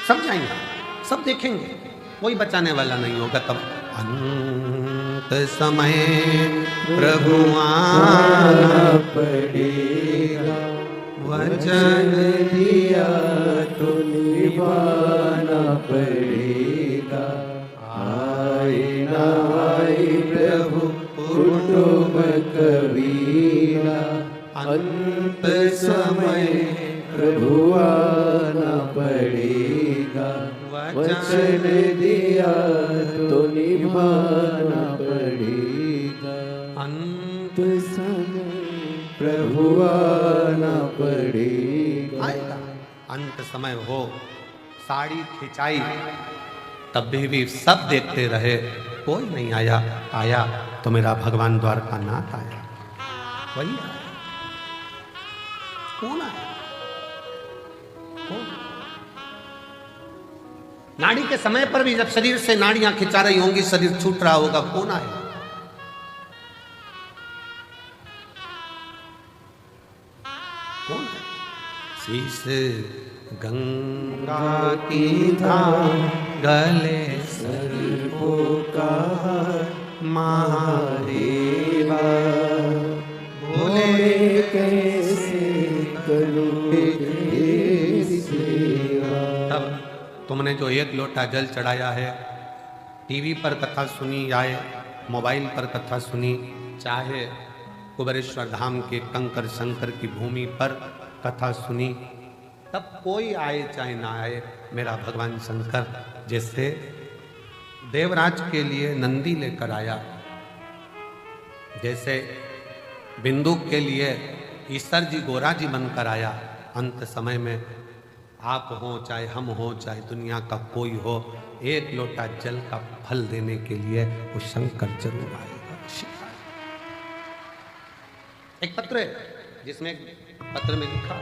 सब जाएंगे, सब देखेंगे, कोई बचाने वाला नहीं होगा। तब अंत समय प्रभु आना पड़ेगा, वचन दिया तो निभाना पड़ेगा। आए ना आए प्रभु कुटुंब कबीरा, अंत समय प्रभु आना पड़ेगा। वचन दिया तो निभाना पड़ेगा। अंत समय प्रभु आना पड़ेगा। आएगा, अंत समय हो। साड़ी खिंचाई तब भी सब देखते रहे, कोई नहीं आया। आया तो मेरा भगवान द्वारका नाथ आया, वही आया। कौन आया? कौन? नाड़ी के समय पर भी जब शरीर से नाड़ियां खिंचा रही होंगी, शरीर छूट रहा होगा, कौन आएगा? कौन? शीश गंगा की धाम गले सर्वो का महादेवा, भोले कैसे करूं तेरी सेवा। तब तुमने जो एक लोटा जल चढ़ाया है, टीवी पर कथा सुनी या मोबाइल पर कथा सुनी, चाहे कुबेरेश्वर धाम के कंकर शंकर की भूमि पर कथा सुनी, तब कोई आए चाहे ना आए, मेरा भगवान शंकर जैसे देवराज के लिए नंदी लेकर आया, जैसे बिंदु के लिए ईश्वर जी गोरा जी बनकर आया, अंत समय में आप हो चाहे हम हो चाहे दुनिया का कोई हो, एक लोटा जल का फल देने के लिए वो शंकर जरूर आएगा। एक पत्र है जिसमें पत्र में लिखा,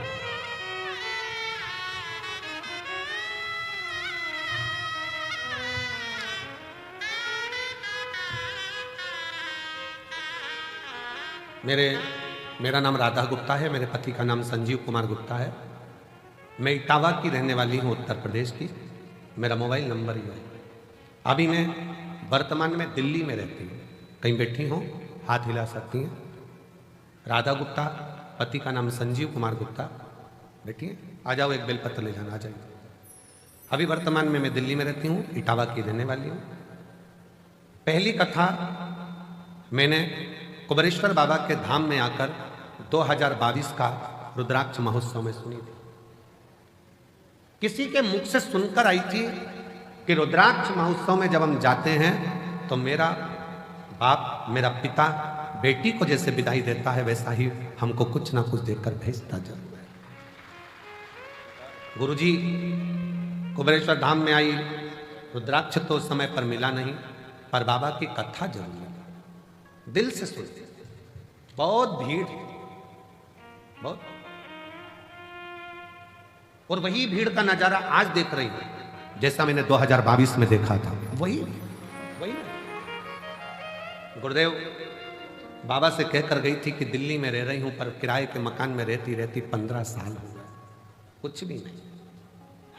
मेरा नाम राधा गुप्ता है, मेरे पति का नाम संजीव कुमार गुप्ता है। मैं इटावा की रहने वाली हूँ, उत्तर प्रदेश की। मेरा मोबाइल नंबर ये है। अभी मैं वर्तमान में दिल्ली में रहती हूँ। कहीं बैठी हूँ, हाथ हिला सकती हैं। राधा गुप्ता, पति का नाम संजीव कुमार गुप्ता। बैठिए, आ जाओ, एक बेलपत्र ले जाना, आ जाइए। अभी वर्तमान में मैं दिल्ली में रहती हूँ, इटावा की रहने वाली हूँ। पहली कथा मैंने कुबेरेश्वर बाबा के धाम में आकर 2022 का रुद्राक्ष महोत्सव में सुनी थी। किसी के मुख से सुनकर आई थी कि रुद्राक्ष महोत्सव में जब हम जाते हैं तो मेरा बाप, मेरा पिता बेटी को जैसे विदाई देता है, वैसा ही हमको कुछ ना कुछ देकर भेजता जरूर है। गुरुजी कुबेरेश्वर धाम में आई, रुद्राक्ष तो उस समय पर मिला नहीं, पर बाबा की कथा जरूर मिली। दिल से सुनते, बहुत भीड़, बहुत, और वही भीड़ का नजारा आज देख रही हूं जैसा मैंने 2022 में देखा था। वही वही गुरुदेव बाबा से कहकर गई थी कि दिल्ली में रह रही हूं, पर किराए के मकान में रहती रहती 15 साल हो गए, कुछ भी नहीं,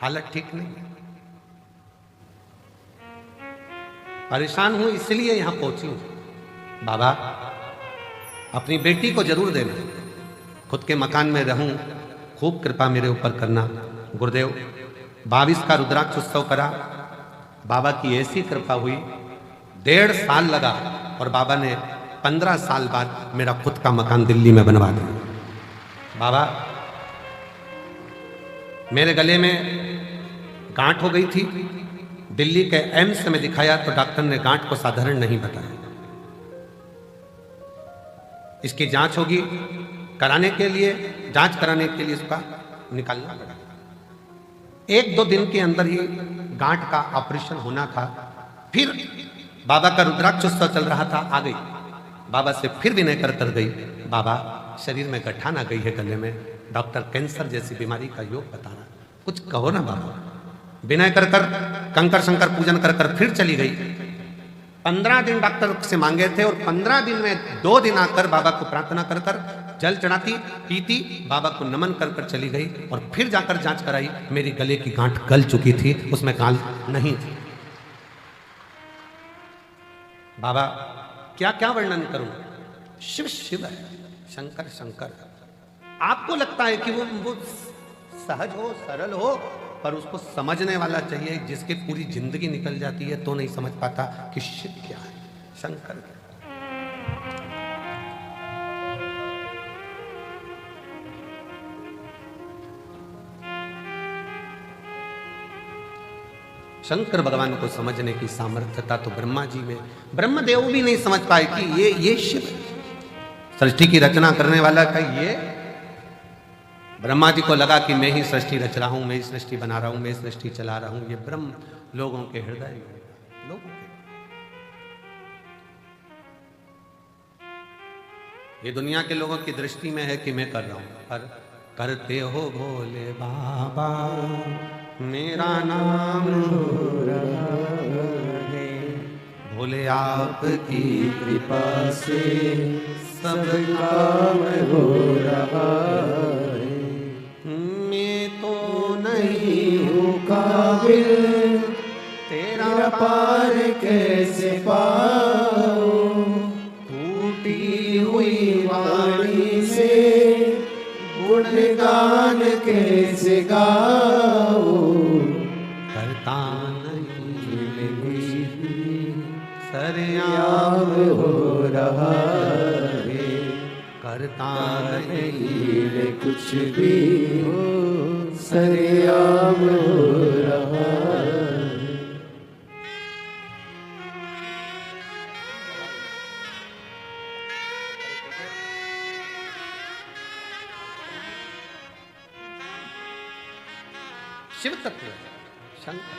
हालत ठीक नहीं, परेशान हूं, इसलिए यहां पहुंची हूं। बाबा अपनी बेटी को जरूर देना, खुद के मकान में रहूं, खूब कृपा मेरे ऊपर करना। गुरुदेव 22 का रुद्राक्ष उत्सव करा, बाबा की ऐसी कृपा हुई, 1.5 साल लगा और बाबा ने 15 साल बाद मेरा खुद का मकान दिल्ली में बनवा दिया। बाबा मेरे गले में गांठ हो गई थी, दिल्ली के एम्स में दिखाया तो डॉक्टर ने गांठ को साधारण नहीं बताया, इसकी जांच होगी, कराने के लिए, जांच कराने के लिए इसका निकालना पड़ा। 1-2 दिन के अंदर ही गांठ का ऑपरेशन होना था। फिर बाबा का रुद्राक्ष उत्सव चल रहा था, आ गई बाबा से, फिर विनय कर गई, बाबा शरीर में गठान आ गई है गले में, डॉक्टर कैंसर जैसी बीमारी का योग बता रहा, कुछ कहो ना बाबा। विनय कर कंकर शंकर पूजन कर फिर चली गई। 15 दिन डॉक्टर से मांगे थे और 15 दिन में 2 दिन आकर बाबा को प्रार्थना कर जल चढ़ाती, पीती, बाबा को नमन कर चली गई और फिर जाकर जांच कराई, मेरी गले की गांठ गल चुकी थी, उसमें गाल नहीं थी। बाबा क्या क्या वर्णन करूं, शिव शिव है, शंकर शंकर। आपको लगता है कि वो सहज हो, सरल हो, पर उसको समझने वाला चाहिए, जिसकी पूरी जिंदगी निकल जाती है तो नहीं समझ पाता कि शिव क्या है, शंकर क्या है। शंकर भगवान को समझने की सामर्थ्यता तो ब्रह्मा जी में, ब्रह्मदेव भी नहीं समझ पाए कि ये शिव सृष्टि की रचना करने वाला का ये। ब्रह्मा जी को लगा कि मैं ही सृष्टि रच रहा हूं, मैं ही सृष्टि बना रहा हूं, मैं सृष्टि चला रहा हूं। ये ब्रह्म लोगों के हृदय में, लोगों के, ये दुनिया के लोगों की दृष्टि में है कि मैं कर रहा हूं, पर करते हो भोले बाबा मेरा नाम हो रहा है, भोले आपकी कृपा से सब काम हो रहा है। मैं तो नहीं हूँ काबिल, तेरा पार कैसे पाऊं, टूटी हुई वाणी से गुणगान कैसे गाऊं, करता नहीं सरेआम हो रहा है, करता नहीं कुछ भी हो, सरेआम हो रहा है। शिव तत्व शंकर,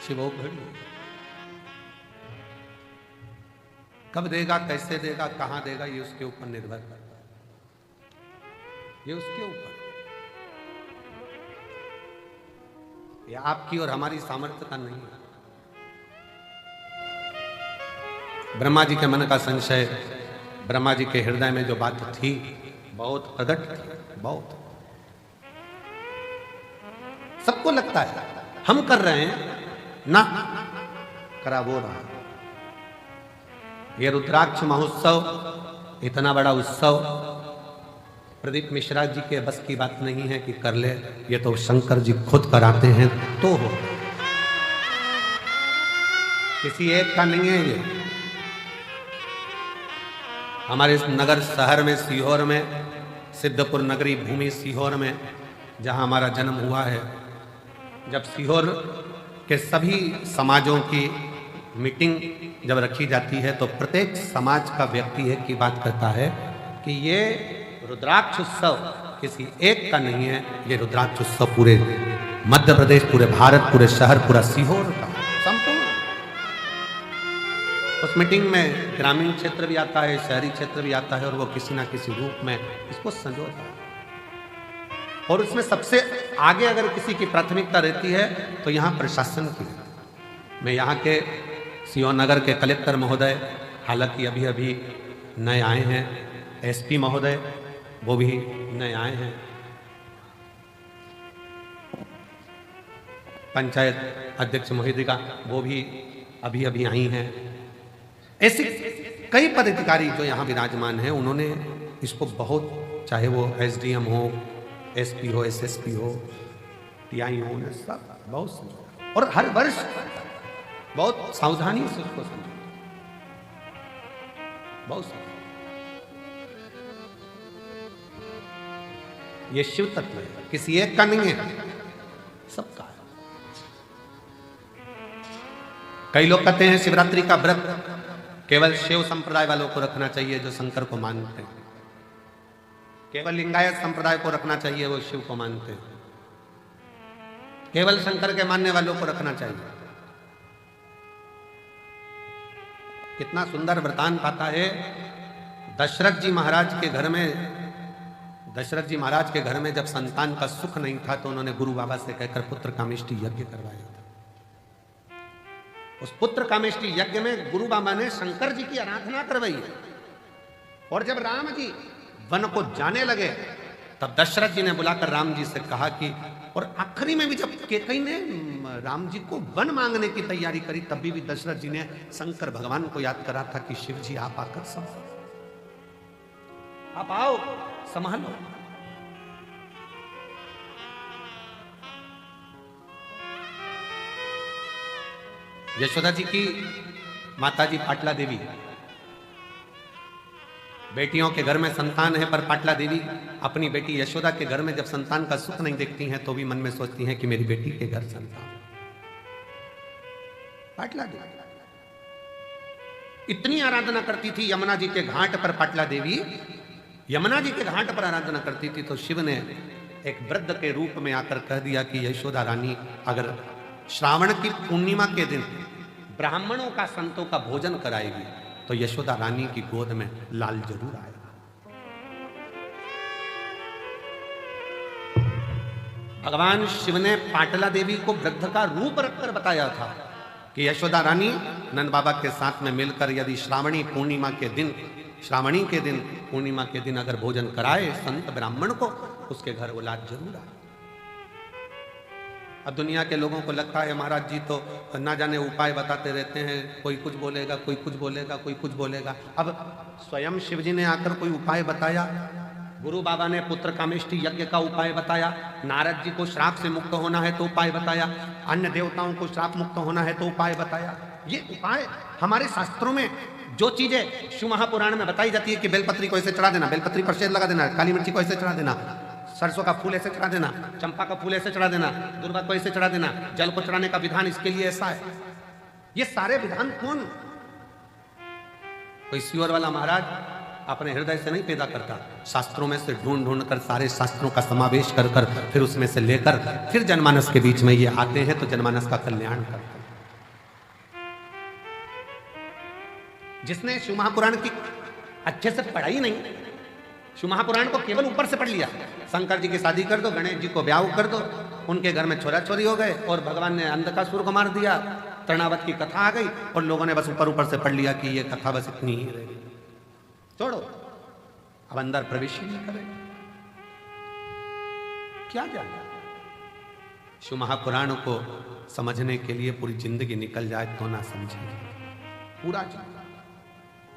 शिवो घड़ी, कब देगा, कैसे देगा, कहां देगा, ये उसके ऊपर निर्भर करता है, ये उसके ऊपर, ये आपकी और हमारी सामर्थ्य का नहीं है। ब्रह्मा जी के मन का संशय, ब्रह्मा जी के हृदय में जो बात थी बहुत प्रकट थी, बहुत। सबको लगता है हम कर रहे हैं ना, करा वो रहा। ये रुद्राक्ष महोत्सव इतना बड़ा उत्सव प्रदीप मिश्रा जी के बस की बात नहीं है कि कर ले, ये तो शंकर जी खुद कराते हैं तो हो, किसी एक का नहीं है ये। हमारे इस नगर शहर में, सीहोर में, सिद्धपुर नगरी भूमि सीहोर में, जहां हमारा जन्म हुआ है, जब सीहोर के सभी समाजों की मीटिंग जब रखी जाती है तो प्रत्येक समाज का व्यक्ति एक ही बात कहता है कि ये रुद्राक्ष उत्सव किसी एक का नहीं है, ये रुद्राक्ष उत्सव पूरे मध्य प्रदेश, पूरे भारत, पूरे शहर, पूरा सीहोर का संपूर्ण। उस मीटिंग में ग्रामीण क्षेत्र भी आता है, शहरी क्षेत्र भी आता है, और वो किसी ना किसी रूप में इसको संजोता है। और उसमें सबसे आगे अगर किसी की प्राथमिकता रहती है तो यहाँ प्रशासन की। मैं यहाँ के सीहोर नगर के कलेक्टर महोदय, हालांकि अभी अभी नए आए हैं, एसपी महोदय वो भी नए आए हैं, पंचायत अध्यक्ष महोदया वो भी अभी अभी आई हैं। ऐसे कई पदाधिकारी जो यहाँ विराजमान हैं, उन्होंने इसको बहुत, चाहे वो एसडीएम हो, एसपी हो, एसएसपी हो, टीआई हो, सब बहुत समझा, और हर वर्ष बहुत सावधानी से उसको समझा, बहुत समझा। ये शिव तत्व है, किसी एक का नहीं है, सबका है। कई लोग कहते हैं शिवरात्रि का व्रत केवल शिव संप्रदाय वालों को रखना चाहिए जो शंकर को मानते हैं, केवल लिंगायत संप्रदाय को रखना चाहिए वो शिव को मानते हैं, केवल शंकर के मानने वालों को रखना चाहिए। कितना सुंदर वृतांत आता है। दशरथ जी महाराज के घर में जब संतान का सुख नहीं था तो उन्होंने गुरु बाबा से कहकर पुत्र कामेष्टि यज्ञ करवाया था। उस पुत्र कामेष्टि यज्ञ में गुरु बाबा ने शंकर जी की आराधना करवाई है। और जब राम जी वन को जाने लगे तब दशरथ जी ने बुलाकर राम जी से कहा कि, और आखिरी में भी जब कैकेयी ने राम जी को वन मांगने की तैयारी करी तब भी दशरथ जी ने शंकर भगवान को याद करा था कि शिव जी आप आकर संभालो, आप आओ संभालो। यशोदा जी की माताजी पाटला देवी, बेटियों के घर में संतान है, पर पाटला देवी अपनी बेटी यशोदा के घर में जब संतान का सुख नहीं देखती हैं तो भी मन में सोचती हैं कि मेरी बेटी के घर संतान। पाटला देवी इतनी आराधना करती थी यमुना जी के घाट पर। पाटला देवी यमुना जी के घाट पर आराधना करती थी तो शिव ने एक वृद्ध के रूप में आकर कह दिया कि यशोदा रानी अगर श्रावण की पूर्णिमा के दिन ब्राह्मणों का, संतों का भोजन कराएगी तो यशोदा रानी की गोद में लाल जरूर आएगा। भगवान शिव ने पाटला देवी को वृद्ध का रूप रखकर बताया था कि यशोदा रानी नंद बाबा के साथ में मिलकर यदि श्रावणी पूर्णिमा के दिन पूर्णिमा के दिन अगर भोजन कराए संत ब्राह्मण को, उसके घर वो लाल जरूर आए। अब दुनिया के लोगों को लगता है महाराज जी तो ना जाने उपाय बताते रहते हैं, कोई कुछ बोलेगा, कोई कुछ बोलेगा, कोई कुछ बोलेगा। अब स्वयं शिव जी ने आकर कोई उपाय बताया, गुरु बाबा ने पुत्र कामेष्टि यज्ञ का उपाय बताया, नारद जी को श्राप से मुक्त होना है तो उपाय बताया, अन्य देवताओं को श्राप मुक्त होना है तो उपाय बताया। ये उपाय हमारे शास्त्रों में जो चीजें शिव महापुराण में बताई जाती है कि बेलपत्री को ऐसे चढ़ा देना, बेलपत्री पर शहद लगा देना, काली मिर्ची को ऐसे चढ़ा देना, सरसों का फूल ऐसे चढ़ा देना, चंपा का फूल ऐसे चढ़ा देना, दुर्वा को ऐसे चढ़ा देना, जल को चढ़ाने का विधान इसके लिए ऐसा है। ये सारे विधान कौन, कोई सीहोर वाला महाराज अपने हृदय से नहीं पैदा करता, शास्त्रों में से ढूंढ ढूंढ कर सारे शास्त्रों का समावेश कर कर फिर उसमें से लेकर फिर जनमानस के बीच में ये आते हैं तो जनमानस का कल्याण करते हैं। जिसने शिव महापुराण की अच्छे से पढ़ाई नहीं, शिव महापुराण को केवल ऊपर से पढ़ लिया, शंकर जी की शादी कर दो, गणेश जी को ब्याह कर दो, उनके घर में छोरा छोरी हो गए और भगवान ने अंधकासुर को मार दिया, तृणावत की कथा आ गई और लोगों ने बस ऊपर ऊपर से पढ़ लिया कि ये कथा बस इतनी ही रहेगी, छोड़ो, अब अंदर प्रवेश ही नहीं करेगा। क्या जाना, शिव महापुराण को समझने के लिए पूरी जिंदगी निकल जाए तो ना समझेंगे पूरा जीवन।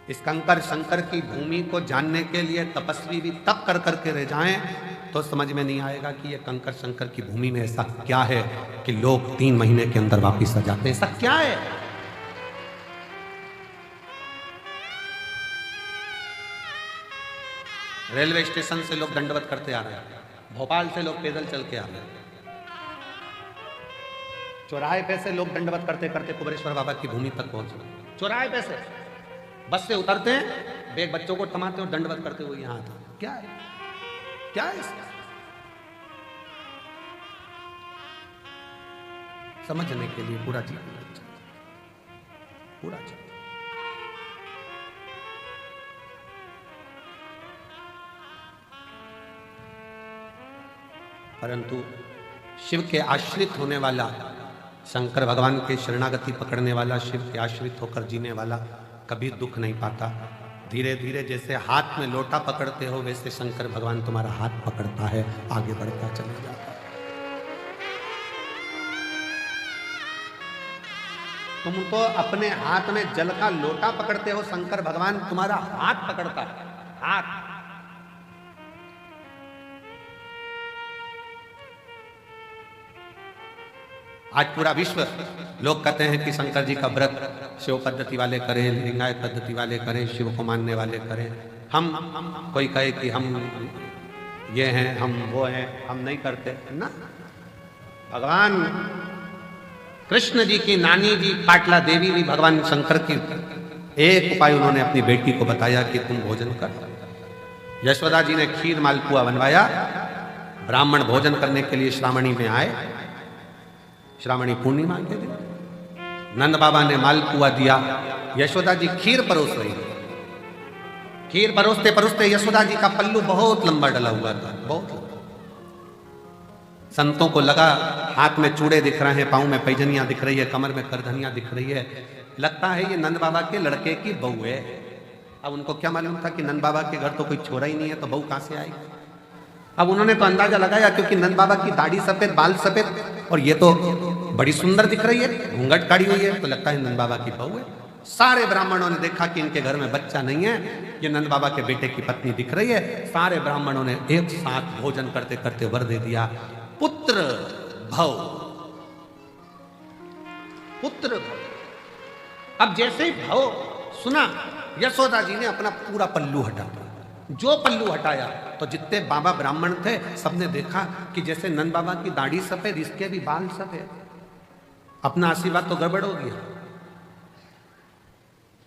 इस कंकर शंकर की भूमि को जानने के लिए तपस्वी भी तप कर करके रह जाएं तो समझ में नहीं आएगा कि ये कंकर शंकर की भूमि में ऐसा क्या है कि लोग 3 महीने के अंदर वापिस आ जाते हैं। ऐसा क्या है? रेलवे स्टेशन से लोग दंडवत करते आ रहे हैं, भोपाल से लोग पैदल चल के आ रहे हैं, चौराहे पे से लोग दंडवत करते करते कुबेरेश्वर बाबा की भूमि तक पहुंच गए। चौराहे पे से बस से उतरते हैं, बेग बच्चों को थमाते और दंडवत करते हुए यहाँ आते। क्या है, क्या है इसका? समझने के लिए पूरा जीवन लग जाता, पूरा जीवन। परंतु शिव के आश्रित होने वाला, शंकर भगवान के शरणागति पकड़ने वाला, शिव के आश्रित होकर जीने वाला कभी दुख नहीं पाता। धीरे धीरे जैसे हाथ में लोटा पकड़ते हो, वैसे शंकर भगवान तुम्हारा हाथ पकड़ता है, आगे बढ़ता चला जाता है। तुम तो अपने हाथ में जल का लोटा पकड़ते हो, शंकर भगवान तुम्हारा हाथ पकड़ता है, हाथ। आज पूरा विश्व लोग कहते हैं कि शंकर जी का व्रत शिव पद्धति वाले करें, लिंगायत पद्धति वाले करें, शिव को मानने वाले करें। हम कोई कहे कि हम ये हैं, हम वो हैं, हम नहीं करते ना। भगवान कृष्ण जी की नानी जी पाटला देवी भी भगवान शंकर की एक उपाय उन्होंने अपनी बेटी को बताया कि तुम भोजन कर। यशोदा जी ने खीर मालपुआ बनवाया, ब्राह्मण भोजन करने के लिए श्रावणी में आए, श्रावणी पूर्णिमा के दिन नंद बाबा ने मालपुआ दिया, यशोदा जी खीर परोस रही। खीर परोसते परोसते यशोदा जी का पल्लू बहुत लंबा डला हुआ था, बहुत लंबा। संतों को लगा हाथ में चूड़े दिख रहे हैं, पांव में पैजनियां दिख रही है, कमर में करधनियां दिख रही है, लगता है ये नंद बाबा के लड़के की बहू है। अब उनको क्या मालूम था कि नंद बाबा के घर तो कोई छोरा ही नहीं है, तो बहू कहां से आएगी। अब उन्होंने तो अंदाजा लगाया, क्योंकि नंद बाबा की दाढ़ी सफेद, बाल सफेद, और ये तो बड़ी सुंदर दिख रही है, घूंघट काढ़ी हुई है, तो लगता है नंद बाबा की बहू है। सारे ब्राह्मणों ने देखा कि इनके घर में बच्चा नहीं है, ये नंद बाबा के बेटे की पत्नी दिख रही है। सारे ब्राह्मणों ने एक साथ भोजन करते करते वर दे दिया, पुत्र भव, पुत्र भव। अब जैसे ही भव सुना, यशोदा जी ने अपना पूरा पल्लू हटा दिया। जो पल्लू हटाया तो जितने बाबा ब्राह्मण थे सबने देखा कि जैसे नंद बाबा की दाढ़ी सफेद, इसके भी बाल सफेद। अपना आशीर्वाद तो गड़बड़ हो गया।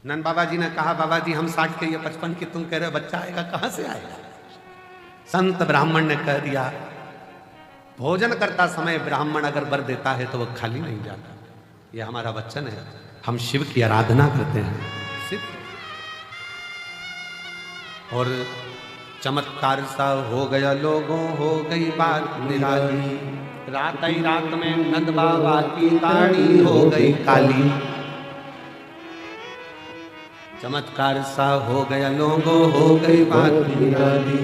नंद बाबा जी ने कहा, बाबा जी हम 60 के, ये 55 की, तुम कह रहे हो बच्चा आएगा, कहां से आएगा। संत ब्राह्मण ने कह दिया, भोजन करता समय ब्राह्मण अगर वर देता है तो वह खाली नहीं जाता। यह हमारा वचन है, हम शिव की आराधना करते हैं, सिद्ध। और चमत्कार सा हो गया लोगों, हो गई बात निराली। रात ही रात में नंद बाबा की दाढ़ी हो गई काली। चमत्कार सा हो गया लोगों, हो गई बात निराली।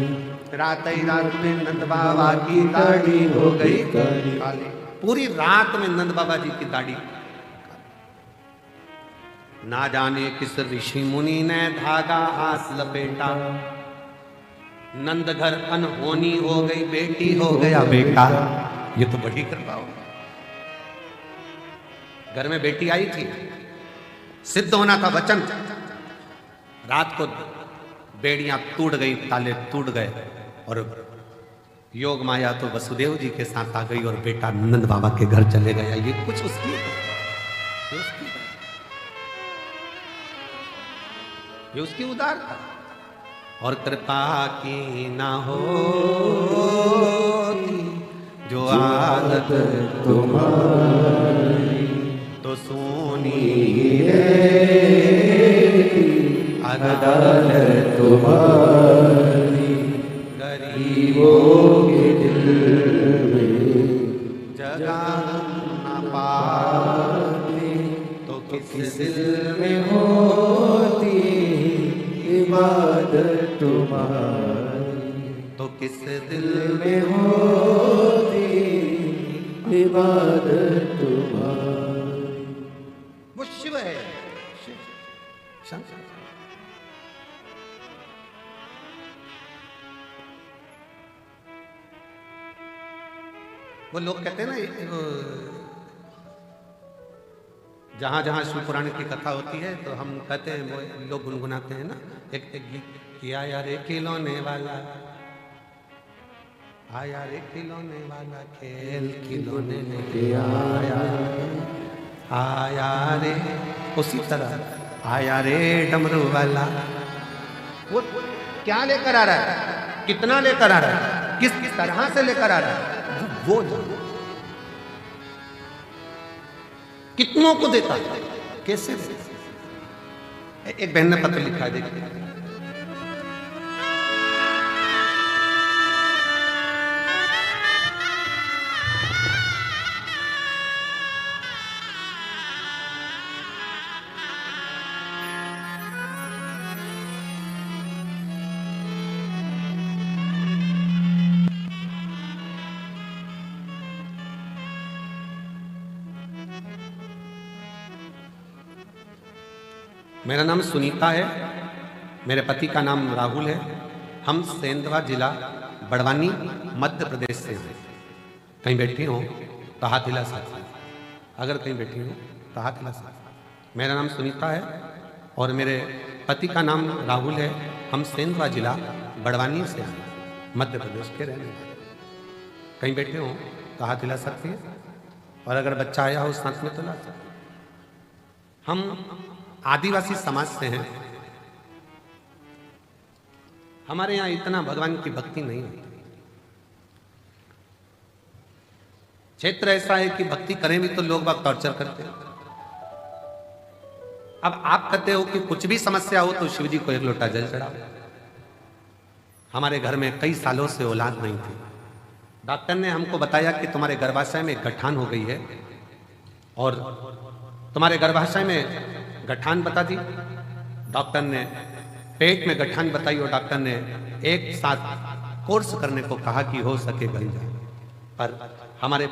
रात ही रात में नंद बाबा की दाढ़ी हो गई काली। पूरी रात में नंद बाबा जी की दाढ़ी। ना जाने किस ऋषि मुनि ने धागा हाथ लपेटा, नंद घर अनहोनी हो गई, बेटी हो गया बेटा। ये तो बड़ी कृपा हो। घर में बेटी आई थी, सिद्ध होना था वचन। रात को बेड़ियां टूट गई, ताले टूट गए, और योग माया तो वसुदेव जी के साथ आ गई और बेटा नंद बाबा के घर चले गया। ये कुछ उसकी ये उसकी उदारता और कृपा की ना हो जो आदत तुम्हारी तो सोनी अदालत तुम्हारी। गरीबों के दिल में जगह न पाते तो किस दिल में होती इबादत तुम्हारी, तो किस दिल में होती इबादत तुम्हारी। वो शिव है, शिव शंकर। वो लोग कहते हैं ना, जहां जहां शिव पुराण की कथा होती है तो हम कहते हैं, वो लोग गुनगुनाते हैं ना एक गीत, कि आया रे खिलौने वाला, आया रे खिलौने वाला, खेल खिलौने लेके आया, आया रे। उसी तरह आया रे डमरू वाला। वो क्या लेकर आ रहा है, कितना लेकर आ रहा है, किस तरह से लेकर आ रहा है, वो कितनों को देता था, कैसे देता। एक बहन ने पत्र लिखा है, देखिए। मेरा नाम सुनीता है, मेरे पति का नाम राहुल है। हम सेंधवा जिला बड़वानी मध्य प्रदेश से हैं। कहीं बैठी हो तो हाथ हिला सकते, अगर कहीं बैठी हो तो हाथ हिला सकते। मेरा नाम सुनीता है और मेरे पति का नाम राहुल है। हम सेंधवा जिला बड़वानी से हैं, मध्य प्रदेश के रहने वाले। कहीं बैठे हो तो हाथ हिला सकती है, और अगर बच्चा आया हो साथ में तो ला सकते। हम आदिवासी समाज से हैं। हमारे यहाँ इतना भगवान की भक्ति नहीं होती। क्षेत्र ऐसा है कि भक्ति करें भी तो लोग बाग टॉर्चर करते हैं। अब आप कहते हो कि कुछ भी समस्या हो तो शिव जी को एक लोटा जल चढ़ाओ। हमारे घर में कई सालों से औलाद नहीं थी। डॉक्टर ने हमको बताया कि तुम्हारे गर्भाशय में गठान हो गई है, और तुम्हारे गर्भाशय में गठान बता दी। डॉक्टर ने पेट में गठान बताई और डॉक्टर ने एक साथ कोर्स करने को कहा कि हो सके गल जाए। पर हमारे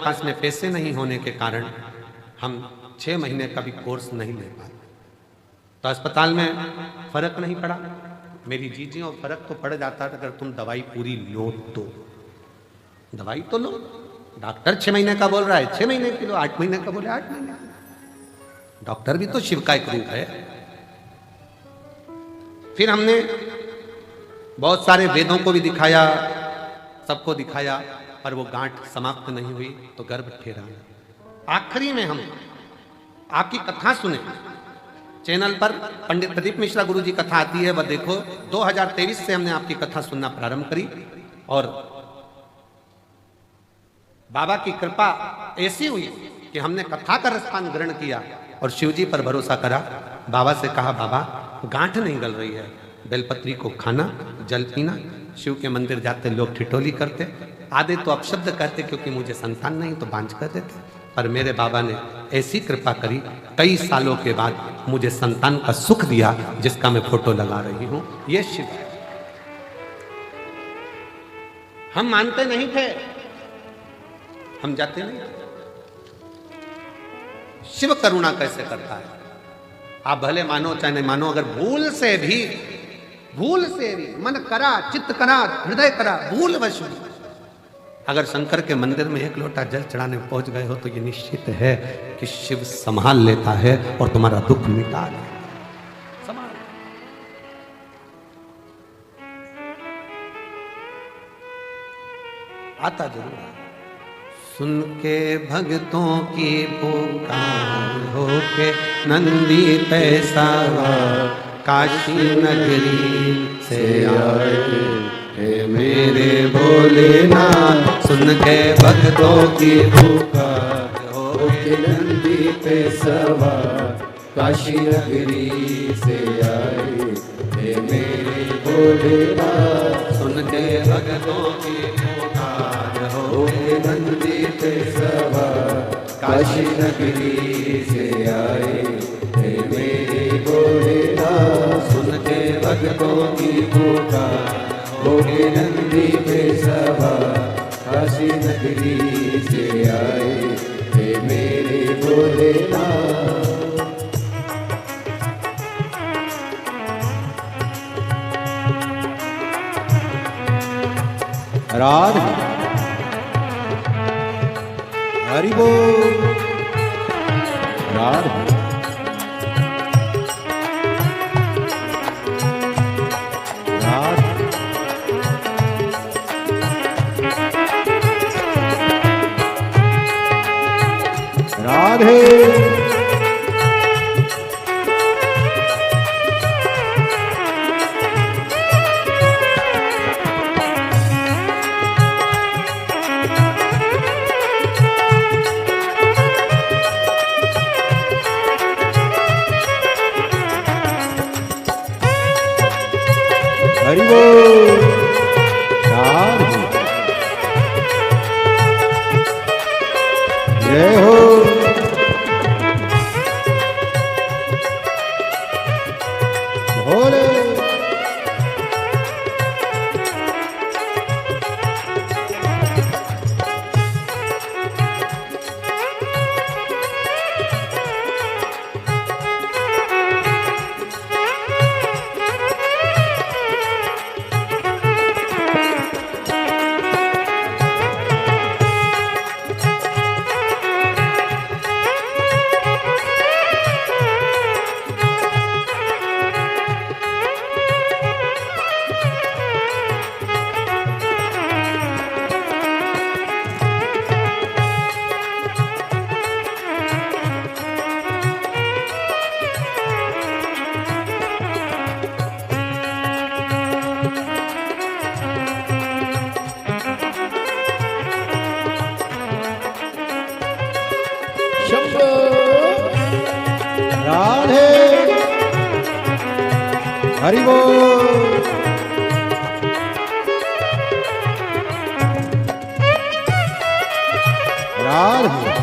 पास में पैसे नहीं होने के कारण हम 6 महीने का भी कोर्स नहीं ले पाए। तो अस्पताल में फर्क नहीं पड़ा। मेरी जीजी और फर्क तो पड़ जाता था अगर तुम दवाई पूरी लो तो। दवाई तो लो, डॉक्टर 6 महीने का बोल रहा है 6 महीने की लो, 8 महीने का बोले 8 महीने। डॉक्टर भी तो शिव का एक रूप है। फिर हमने बहुत सारे वेदों को भी दिखाया, सबको दिखाया, पर वो गांठ समाप्त नहीं हुई तो गर्भ ठहरा। आखिरी में हम आपकी कथा सुने, चैनल पर पंडित प्रदीप मिश्रा गुरु जी कथा आती है, वह देखो। 2023 से हमने आपकी कथा सुनना प्रारंभ करी, और बाबा की कृपा ऐसी हुई कि हमने कथा का रसपान ग्रहण किया और शिव जी पर भरोसा करा। बाबा से कहा, बाबा गांठ नहीं गल रही है, बेलपत्री को खाना, जल पीना। शिव के मंदिर जाते लोग ठिठोली करते, आधे तो अपशब्द कहते क्योंकि मुझे संतान नहीं तो बांझ कर देते। पर मेरे बाबा ने ऐसी कृपा करी, कई सालों के बाद मुझे संतान का सुख दिया, जिसका मैं फोटो लगा रही हूं। ये शिव है। हम मानते नहीं थे, हम जाते नहीं थे। शिव करुणा कैसे करता है आप भले मानो चाहे नहीं मानो। अगर भूल से भी मन करा, चित्त करा, हृदय करा, भूल वश भी अगर शंकर के मंदिर में 1 लोटा जल चढ़ाने पहुंच गए हो तो ये निश्चित है कि शिव संभाल लेता है और तुम्हारा दुख मिटा लेता है। संभाल आता जरूर है। सुन के भक्तों की पुकार होके नंदी पैसावा काशी नगरी से आए हे मेरे भोलेनाथ। सुन के भक्तों की पुकार होके नंदी पे सवार काशी नगरी से आए हे मेरे भोलेनाथ। सुन के भक्तों की पुकार होके नंदी पे सवार काशी नगरी से आए हे मेरे भोलेनाथ। सुन के भक्तों की पुकार होके नंदी पे सवार काशी नगरी से आए हे मेरे भोलेनाथ। राधे हरि बोल राधे राधे हरि बोल राधे जय हो भोले शंभो राधे हरि बोल राधे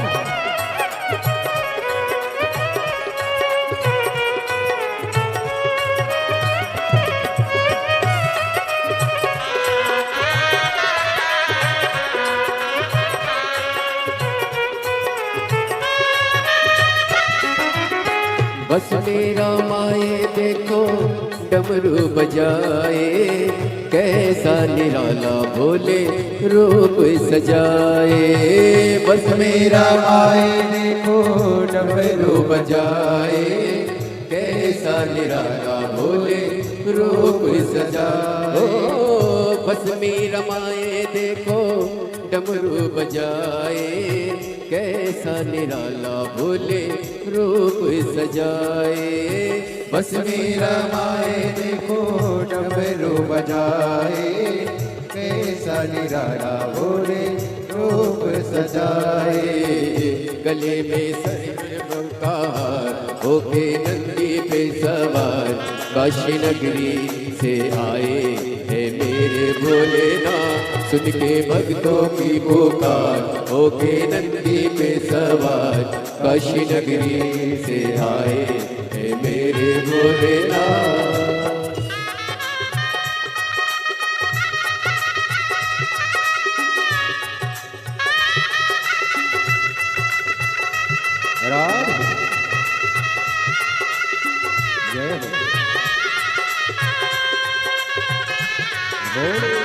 बस मेरा माए देखो डमरू बजाए कैसा निराला भोले रूप सजाए। बस मेरा माए देखो डमरू बजाए कैसा निराला भोले रूप सजाए। बस मेरा माए देखो डमरू बजाए कैसा निराला भोले रूप सजाए। बस मेरा माए देखो डमरू बजाए कैसा निराला भोले रूप सजाए। गले में सर्व का होके नंदी पे सवार काशी नगरी से आए है मेरे भोलेनाथ। सुन के भक्तों की पुकार होके नंदी पे सवार काशी नगरी से आए है मेरे भोलेनाथ। राधे जय हो भोले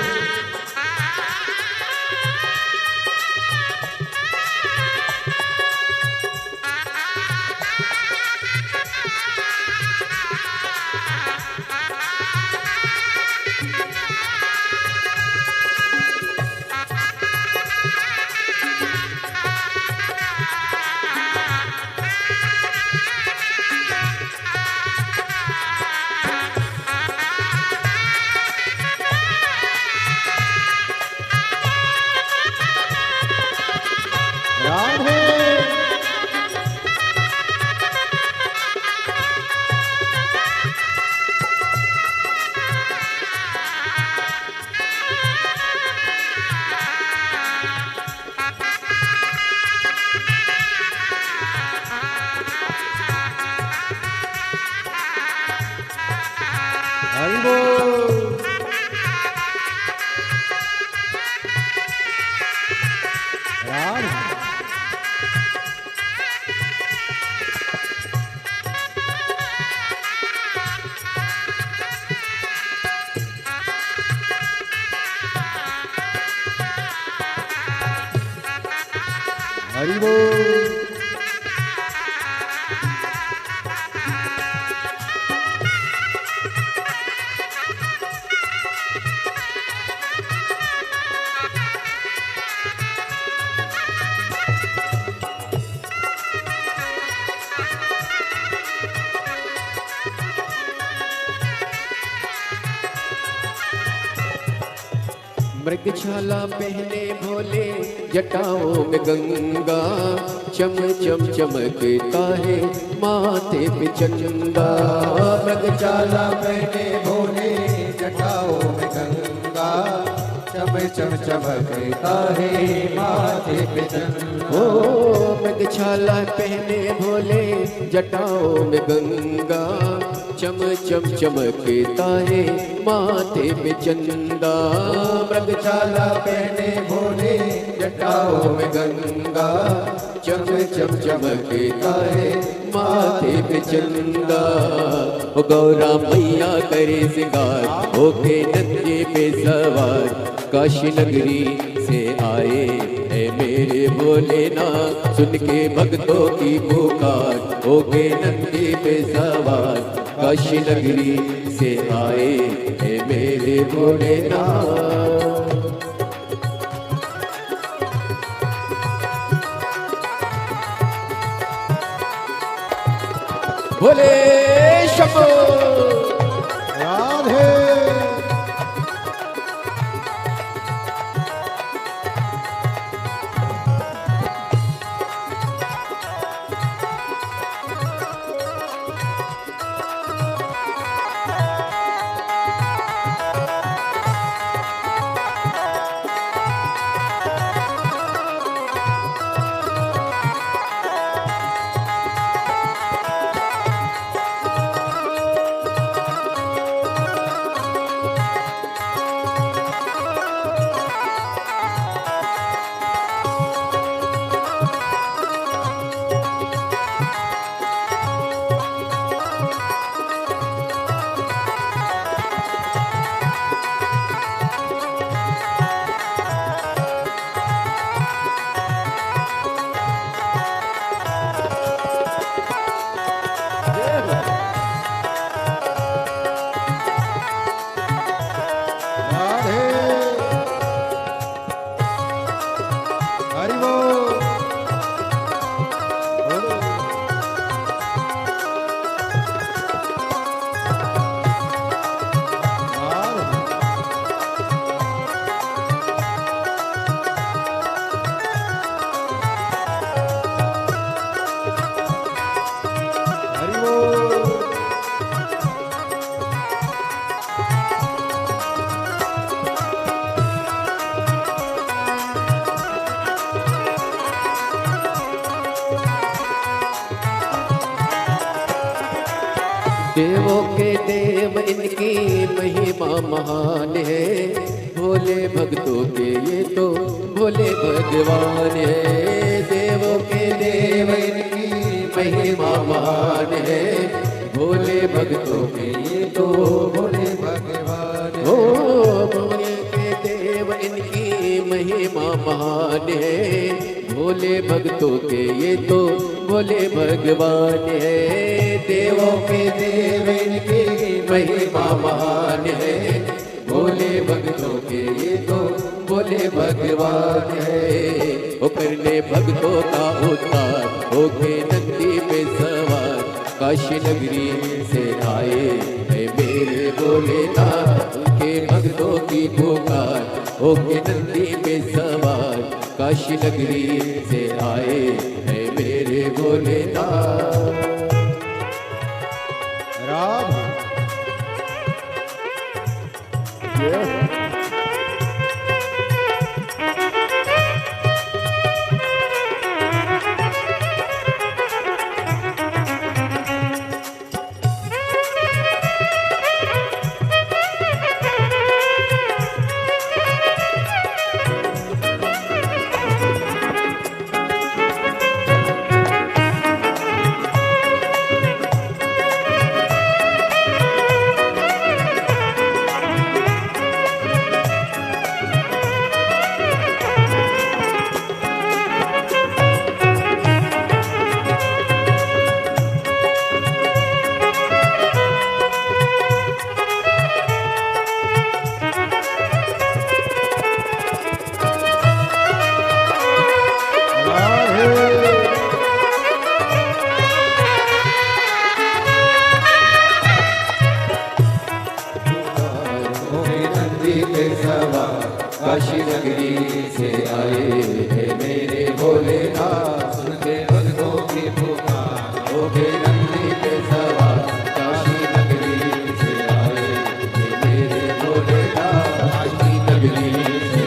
राधे हरि बोल राधे हरि बोल मृगछाला पहने भोले जटाओं में गंगा चम चम चमकता है माथे पे चंदा। मृगशाला पहने भोले जटाओं चम चमकता है माथे पे चंदा। ओ मृगछाला पहने भोले जटाओं में गंगा, चम चम चमकता है माथे पे चंदा। मृगछाला पहने भोले जटाओं में गंगा, चम चम चमकता है माथे पे चंदा। ओ गौरा मैया करे सिंगार होके नंगे पे सवार, काशी नगरी से आए है मेरे भोलेनाथ, सुन के भक्तों की पुकार होके नंगे पे सवार, काशी नगरी से आए है मेरे भोलेनाथ। भोले शंभो राधे राधे हरि बोल। बोलो। राधे हरि बोल। देवों के देव इनकी महिमा महान है, भोले भक्तों के ये तो भोले भगवान है। देवों के देव इनकी महिमा महान है, भोले भक्तों के ये तो भोले भगवान है। ओ भोले के देव इनकी महिमा महान है, भोले भक्तों के ये तो भोले भगवान है। देवों के देव इनकी महिमा महान है, भोले भक्तों के ये तो भोले भगवान है। ओ करने भक्तों का उद्धार होके नंदी पे सवार, काशी नगरी से आए है मेरे भोलेनाथ, उनके भक्तों की पुकार होके नंदी पे सवार, काशी नगरी से आए है मेरे भोलेनाथ। राधे काशी नगरी से आए हैं मेरे भोलेनाथ, सुन के भक्तों की पुकार हो गए नंदी पे सवार। काशी नगरी से आए हैं मेरे भोलेनाथ, काशी नगरी से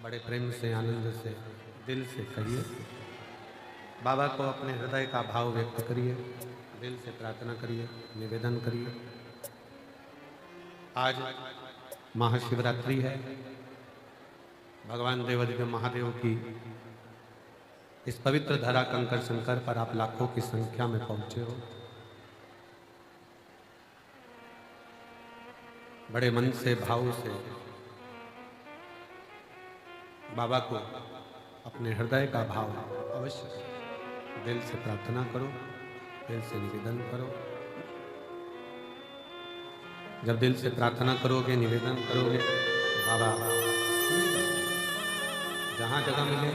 बड़े प्रेम से, आनंद से, दिल से करिए। बाबा को अपने हृदय का भाव व्यक्त करिए, दिल से प्रार्थना करिए, निवेदन करिए। आज महाशिवरात्रि है। भगवान देवाधिदेव महादेव की इस पवित्र धरा कंकर शंकर पर आप लाखों की संख्या में पहुंचे हो। बड़े मन से, भाव से बाबा को अपने हृदय का भाव अवश्य दिल से प्रार्थना करो, दिल से निवेदन करो। जब दिल से प्रार्थना करोगे, निवेदन करोगे, बाबा जहाँ जगह मिले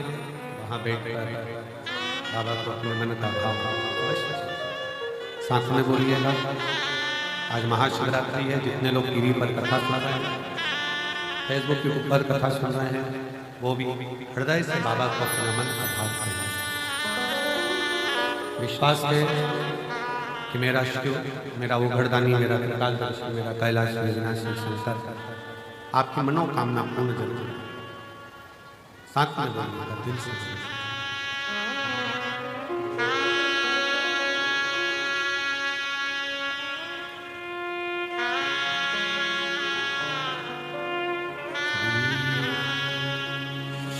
वहाँ बैठकर बाबा को अपने मन का भाव अवश्य साथ में बोलिएगा। आज महाशिवरात्रि है। जितने लोग टीवी पर कथा सुन रहे हैं, फेसबुक के ऊपर कथा सुन रहे हैं, वो भी हृदय से बाबा को अपने मन का भाव करें। विश्वास है कि मेरा शिव, मेरा उघड़दानी, मेरा त्रिकालदर्शी, मेरा कैलाश विनाशी शंकर आपकी मनोकामना पूर्ण जरूर साथ में बोलिएगा, दिल से।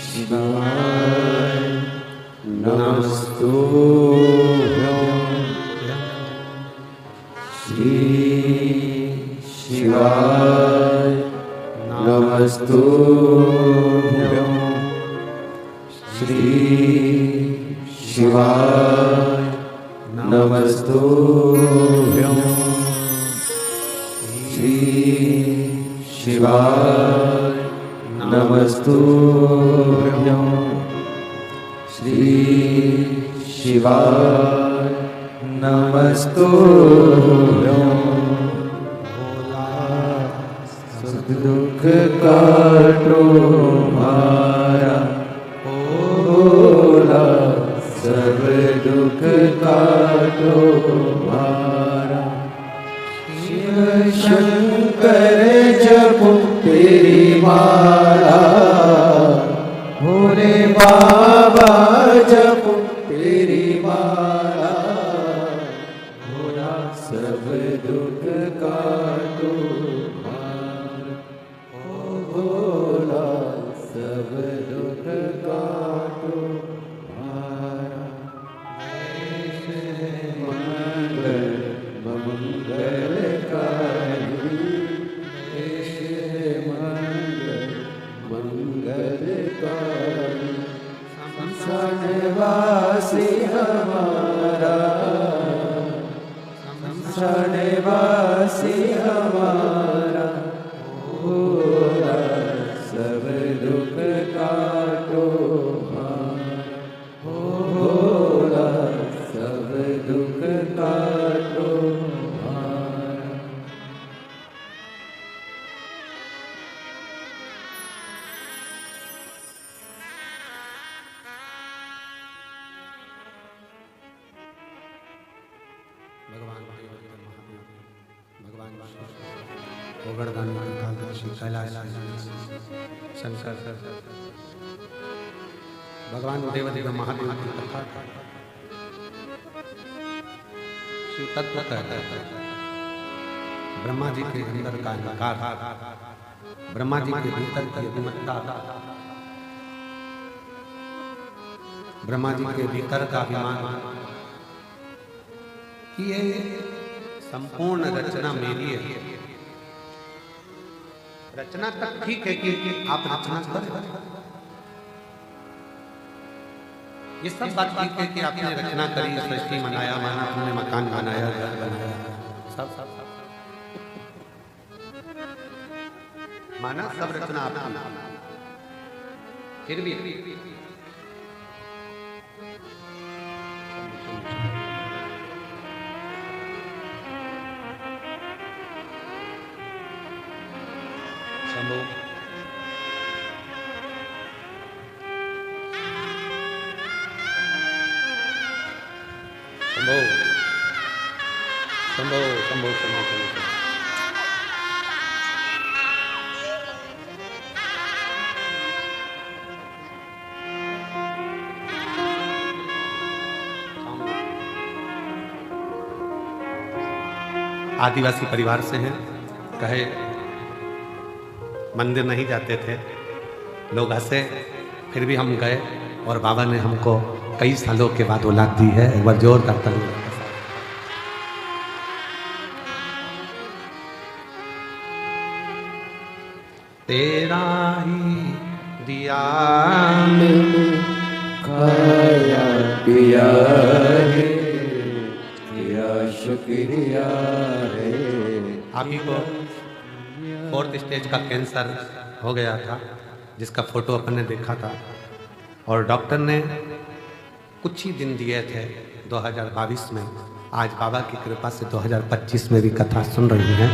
शिवाय नमस्तुभ्यं श्री शिवाय नमस्तुभ्यं श्री शिवाय नमस्तुभ्यं श्री शिवाय नमस्तुभ्यं श्री शिवाय नमस्तुभ्यं भोला सब दुख काटो मारा, भोला सब दुख काटो मारा। शिव शंकर जपो तेरी माला, भोले बाबा जपो तेरी माला, भोला सब दुख काटो मारा, ओ भोला सब दुख काटो मारा। मंगल मंगलकारी, मंगलकारी, संसारवासी हमारा, संसारवासी हमारा, भोला सब दुख काटो मारा, भोला सब दुख काटो मारा। भगवान भगवान उघड़दानी, त्रिकालदर्शी, कैलाश शंकर, भगवान देवाधिदेव महादेव की कथा शिव तत्व कहता है। ब्रह्मा जी के अंदर का अहंकार, ब्रह्मा जी के भीतर की अभिमत्ता, ब्रह्मा जी के भीतर का अभिमान कि ये संपूर्ण रचना मेरी है। रचना तक ठीक है कि आप रचना करें, ये सब बात ठीक है कि आपने रचना करी, सृष्टि बनाया, माना तुमने मकान बनाया, घर बनाया, सब माना, सब रचना आपकी। फिर भी शंभो शंभो शंभो शंभो शंभो शंभो। आदिवासी परिवार से हैं। कहे मंदिर नहीं जाते थे, लोग हंसे, फिर भी हम गए और बाबा ने हमको कई सालों के बाद औलाद दी है। एक बार जोरदार ताली। तेरा ही दिया मैंने खाया पिया है, तेरा शुक्रिया है। आप ही को 4th स्टेज का कैंसर हो गया था, जिसका फोटो अपन ने देखा था, और डॉक्टर ने कुछ ही दिन दिए थे 2022 में। आज बाबा की कृपा से 2025 में भी कथा सुन रही हैं।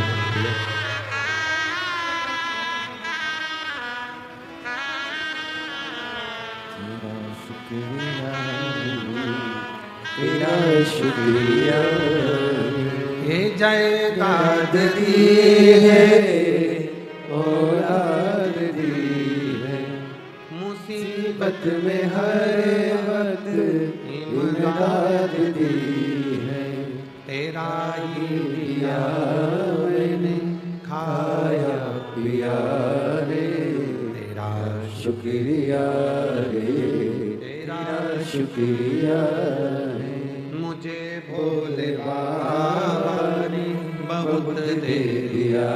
तेरा शुक्रिया ये जायदाद दी है, औलाद दी है, मुसीबत में हर वक्त इमदाद दी है। तेरा ही दिया मैंने खाया पिया रे, तेरा शुक्रिया रे, तेरा शुक्रिया है। मुझे भोले बाबा ने बहुत दे दिया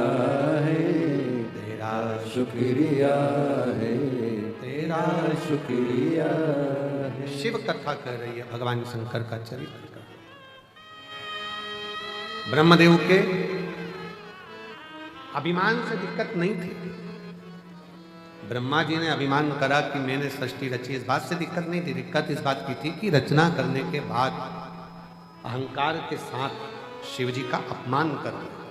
है, तेरा शुक्रिया है, तेरा शुक्रिया है। शिव कथा कह रही है भगवान शंकर का चरित्र का। ब्रह्मदेव के अभिमान से दिक्कत नहीं थी। ब्रह्मा जी ने अभिमान करा कि मैंने सृष्टि रची, इस बात से दिक्कत नहीं थी। दिक्कत इस बात की थी कि रचना करने के बाद अहंकार के साथ शिव जी का अपमान कर दिया।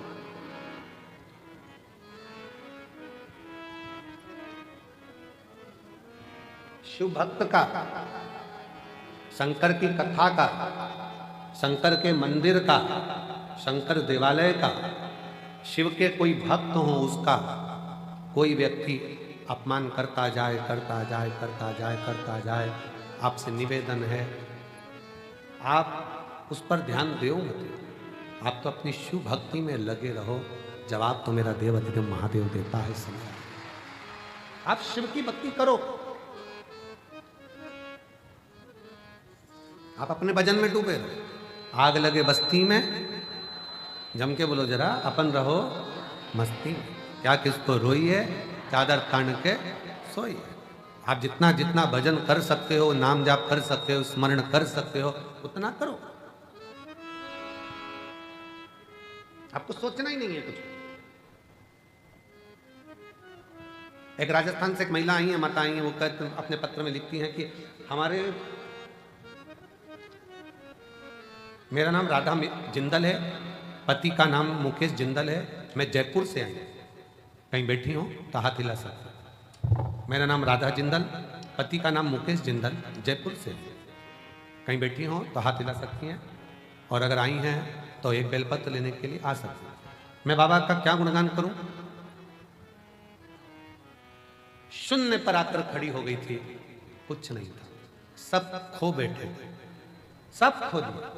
शिव भक्त का, शंकर की कथा का, शंकर के मंदिर का, शंकर देवालय का, शिव के कोई भक्त हो उसका कोई व्यक्ति अपमान करता जाए, करता जाए, करता जाए, करता जाए, आपसे निवेदन है आप उस पर ध्यान दो मत। आप तो अपनी शिव भक्ति में लगे रहो। जवाब तो मेरा देवाधिदेव महादेव देता है समय। आप शिव की भक्ति करो, आप अपने भजन में डूबे रहो। आग लगे बस्ती में, जम के बोलो जरा, अपन रहो मस्ती में। क्या किसको रोई है, चादर तान के सोई है। आप जितना जितना भजन कर सकते हो, नाम जाप कर सकते हो, स्मरण कर सकते हो, उतना करो। आपको सोचना ही नहीं है कुछ। एक राजस्थान से एक महिला आई है, माता आई है, वो कहते अपने पत्र में लिखती हैं कि मेरा नाम राधा जिंदल है, पति का नाम मुकेश जिंदल है, मैं जयपुर से आई, कहीं बैठी हूँ तो हाथ हिला सकते। मेरा नाम राधा जिंदल, पति का नाम मुकेश जिंदल, जयपुर से, कहीं बैठी हो तो हाथ हिला सकती हैं, और अगर आई हैं तो एक बेलपत्र लेने के लिए आ सकती हैं। मैं बाबा का क्या गुणगान करूं? शून्य पर आकर खड़ी हो गई थी, कुछ नहीं था, सब खो बैठे थे, सब खो दिया,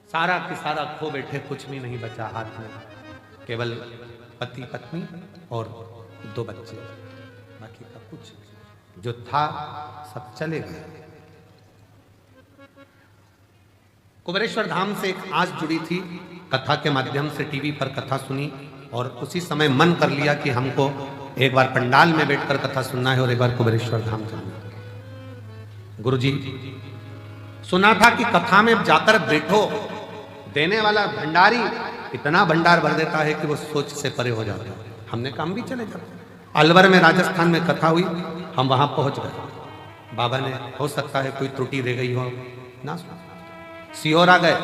सारा की सारा खो बैठे, कुछ भी नहीं बचा हाथ में, केवल पति पत्नी और 2 बच्चे, बाकी का कुछ जो था सब चले गए। कुबेरेश्वर धाम से एक आस जुड़ी थी, कथा के माध्यम से टीवी पर कथा सुनी, और उसी समय मन कर लिया कि हमको एक बार पंडाल में बैठकर कथा सुनना है और एक बार कुबेरेश्वर धाम जाना है। गुरुजी सुना था कि कथा में जाकर बैठो, देने वाला भंडारी इतना भंडार भर देता है कि वो सोच से परे हो जाता है। हमने कहा हम भी चले जाते। अलवर में राजस्थान में कथा हुई, हम वहां पहुंच गए। बाबा ने हो सकता है कोई त्रुटि रह गई हो ना, सीहोर आ गए,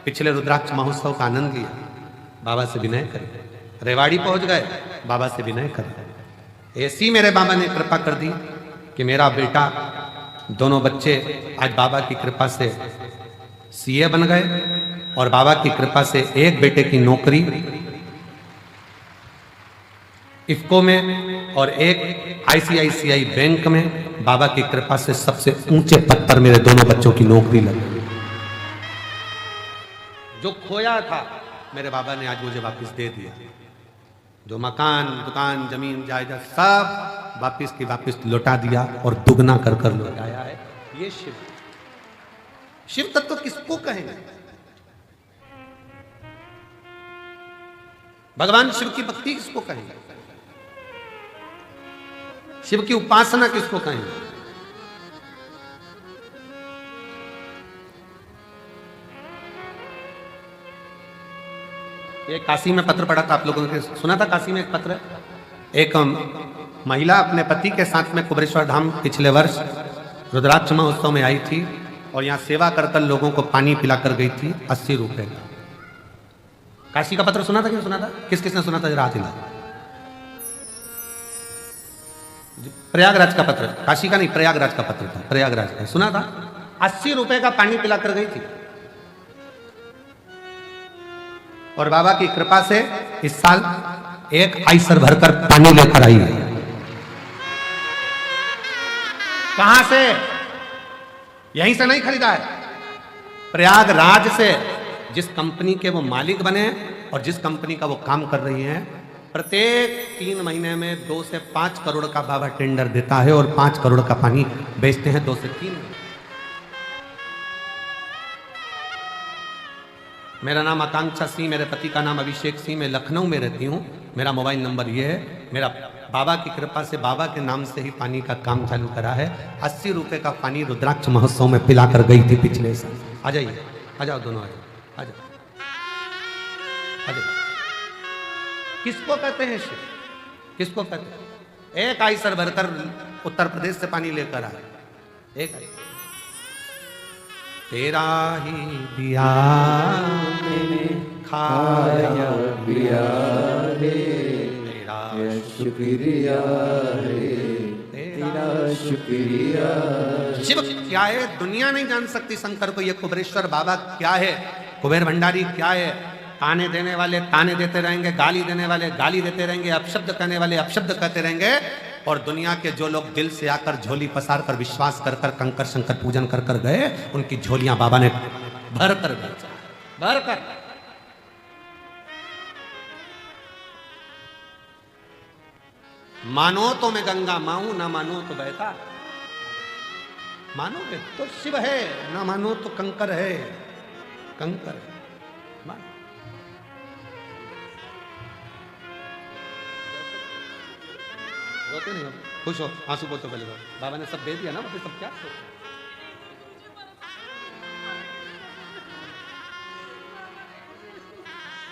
पिछले रुद्राक्ष महोत्सव का आनंद लिया, बाबा से विनय करे। रेवाड़ी पहुंच गए, बाबा से विनय करे। ऐसी मेरे बाबा ने कृपा कर दी कि मेरा बेटा, दोनों बच्चे आज बाबा की कृपा से सीए बन गए, और बाबा की कृपा से एक बेटे की नौकरी इफ्को में और एक आईसीआईसीआई बैंक में। बाबा की कृपा से सबसे ऊंचे पद पर मेरे दोनों बच्चों की नौकरी लगी। जो खोया था मेरे बाबा ने आज मुझे वापस दे दिया। जो मकान, दुकान, जमीन, जायदाद सब वापस की वापस लौटा दिया और दुगना कर कर लौटाया है। ये शिव, शिव तत्व किसको कहेंगे? भगवान शिव की भक्ति किसको कहेंगे? शिव की उपासना किसको कहेंगे? ये काशी में पत्र पढ़ा था, आप लोगों ने सुना था? काशी में एक पत्र, एक महिला अपने पति के साथ में कुबेरेश्वर धाम पिछले वर्ष रुद्राक्ष महोत्सव में आई थी और यहाँ सेवा कर लोगों को पानी पिलाकर गई थी 80 रुपए का। काशी का पत्र सुना था कि नहीं सुना था? किस किसने सुना था जरा हाथ हिला। प्रयागराज का पत्र, काशी का नहीं, प्रयागराज का पत्र था, प्रयागराज का सुना था। 80 रुपए का पानी पिलाकर गई थी और बाबा की कृपा से इस साल एक आइसर भरकर पानी लेकर आई है। कहां से? यहीं से नहीं खरीदा है, प्रयागराज से। जिस कंपनी के वो मालिक बने और जिस कंपनी का वो काम कर रही हैं, प्रत्येक 3 महीने में 2 से 5 करोड़ का बाबा टेंडर देता है और 5 करोड़ का पानी बेचते हैं 2 से 3। मेरा नाम आकांक्षा सिंह, मेरे पति का नाम अभिषेक सिंह, मैं लखनऊ में रहती हूँ। मेरा मोबाइल नंबर ये है। मेरा बाबा की कृपा से बाबा के नाम से ही पानी का काम चालू करा है। 80 रुपए का पानी रुद्राक्ष महोत्सव में पिलाकर गई थी पिछले साल। आ जाइए, आ जाओ दोनों, आ जाओ, आ जाओ, आ जाओ। किसको कहते हैं शिव? किसको कहते हैं? एक आइसर भरकर उत्तर प्रदेश से पानी लेकर आए, एक आइसर। तेरा ही दिया मैंने खाया पिया रे, तेरा शुक्रिया रे, तेरा शुक्रिया। शिव क्या है दुनिया नहीं जान सकती शंकर को। ये कुबेरेश्वर बाबा क्या है, कुबेर भंडारी क्या है। ताने देने वाले ताने देते रहेंगे, गाली देने वाले गाली देते रहेंगे, अपशब्द कहने वाले अपशब्द कहते रहेंगे। और दुनिया के जो लोग दिल से आकर झोली पसार कर विश्वास कर कर कंकर शंकर पूजन कर कर गए, उनकी झोलियां बाबा ने भर कर भर कर। मानो तो मैं गंगा माऊं, ना मानो तो बहता। मानोगे तो शिव है, ना मानो तो कंकर है, कंकर है। रोते नहीं हो, खुश हो, आंसू पोछो पहले। बाबा ने सब दे दिया ना, सब क्या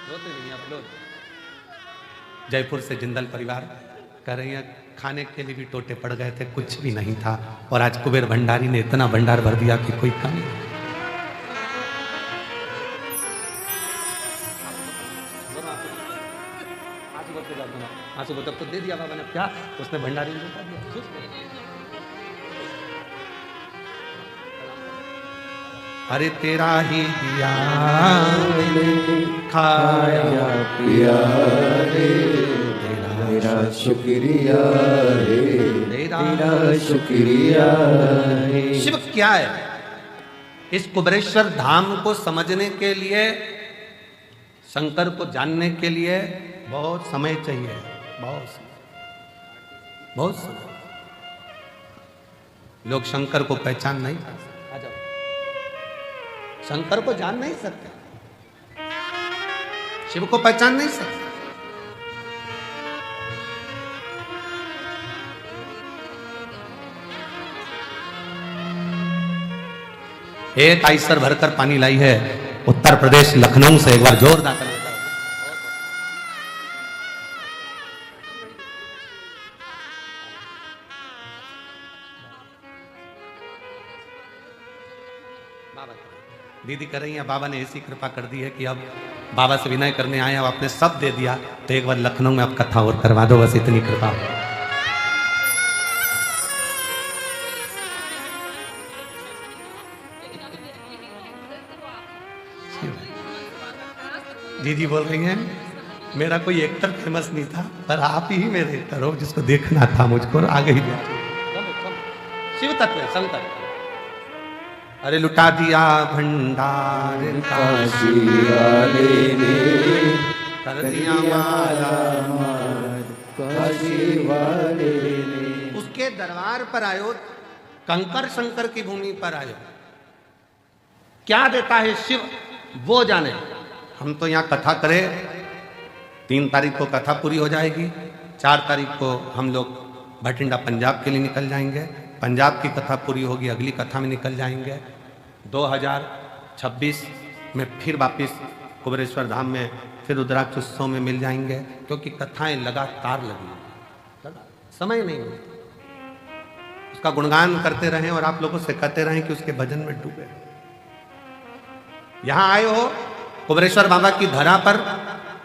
रोते नहीं आप लोग। जयपुर से जिंदल परिवार कह रही है खाने के लिए भी टोटे पड़ गए थे, कुछ भी नहीं था। और आज कुबेर भंडारी ने इतना भंडार भर दिया कि कोई कमी नहीं। आंसू तब तो दे दिया बाबा ने, क्या उसने भंडारी ने बता दिया। अरे तेरा ही दिया खाया पिया रे, तेरा शुक्रिया रे, तेरा शुक्रिया रे। शिव क्या है? इस कुबेरेश्वर धाम को समझने के लिए, शंकर को जानने के लिए बहुत समय चाहिए, बहुत समय। लोग शंकर को पहचान नहीं सकते। शंकर को जान नहीं सकते, शिव को पहचान नहीं सकते। एक आइसर भरकर पानी लाई है उत्तर प्रदेश लखनऊ से। एक बार जोरदार ताली। दीदी कर रही है, बाबा ने ऐसी कृपा कर दी है कि अब बाबा से विनय करने आए, अब आपने सब दे दिया तो एक बार लखनऊ में आप कथा और करवा दो, बस इतनी कृपा। दीदी बोल रही हैं मेरा कोई एक्टर फेमस नहीं था, पर आप ही मेरे एक्टर हो जिसको देखना था मुझको, आगे ही शिव तत्व है, शंकर। अरे लुटा दिया भंडार का, काशी वाले ने कर दिया माला मार, काशी वाले ने। उसके दरबार पर आयो, कंकर शंकर की भूमि पर आयो। क्या देता है शिव वो जाने। हम तो यहाँ कथा करें, 3 तारीख को कथा पूरी हो जाएगी, 4 तारीख को हम लोग भटिंडा पंजाब के लिए निकल जाएंगे, पंजाब की कथा पूरी होगी, अगली कथा में निकल जाएंगे। 2026 में फिर वापिस कुबेरेश्वर धाम में फिर रुद्राक्ष उत्सव में मिल जाएंगे, क्योंकि कथाएं लगातार लगी, समय नहीं मिलता। उसका गुणगान करते रहें और आप लोगों से कहते रहें कि उसके भजन में डूबे। यहां आए हो कुबेरेश्वर बाबा की धरा पर,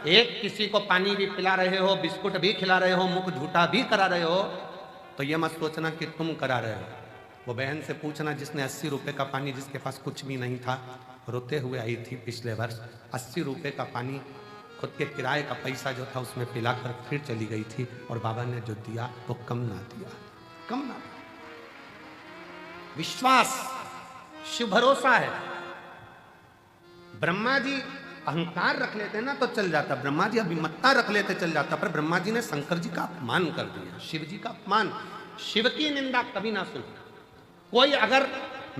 एक किसी को पानी भी पिला रहे हो, बिस्कुट भी खिला रहे हो, मुख झूठा भी करा रहे हो, तो यह मत सोचना कि तुम करा रहे हो। वो बहन से पूछना जिसने 80 रुपए का पानी, जिसके पास कुछ भी नहीं था, रोते हुए आई थी पिछले वर्ष, 80 रुपए का पानी खुद के किराए का पैसा जो था उसमें पिलाकर फिर चली गई थी, और बाबा ने जो दिया वो कम ना दिया, कम ना दिया। विश्वास, शिव भरोसा है। ब्रह्मा जी अहंकार रख लेते ना तो चल जाता, ब्रह्मा जी अभिमत्ता रख लेते चल जाता, पर ब्रह्मा जी ने शंकर जी का अपमान कर दिया, शिव जी का अपमान। शिव की निंदा कभी ना सुन। कोई अगर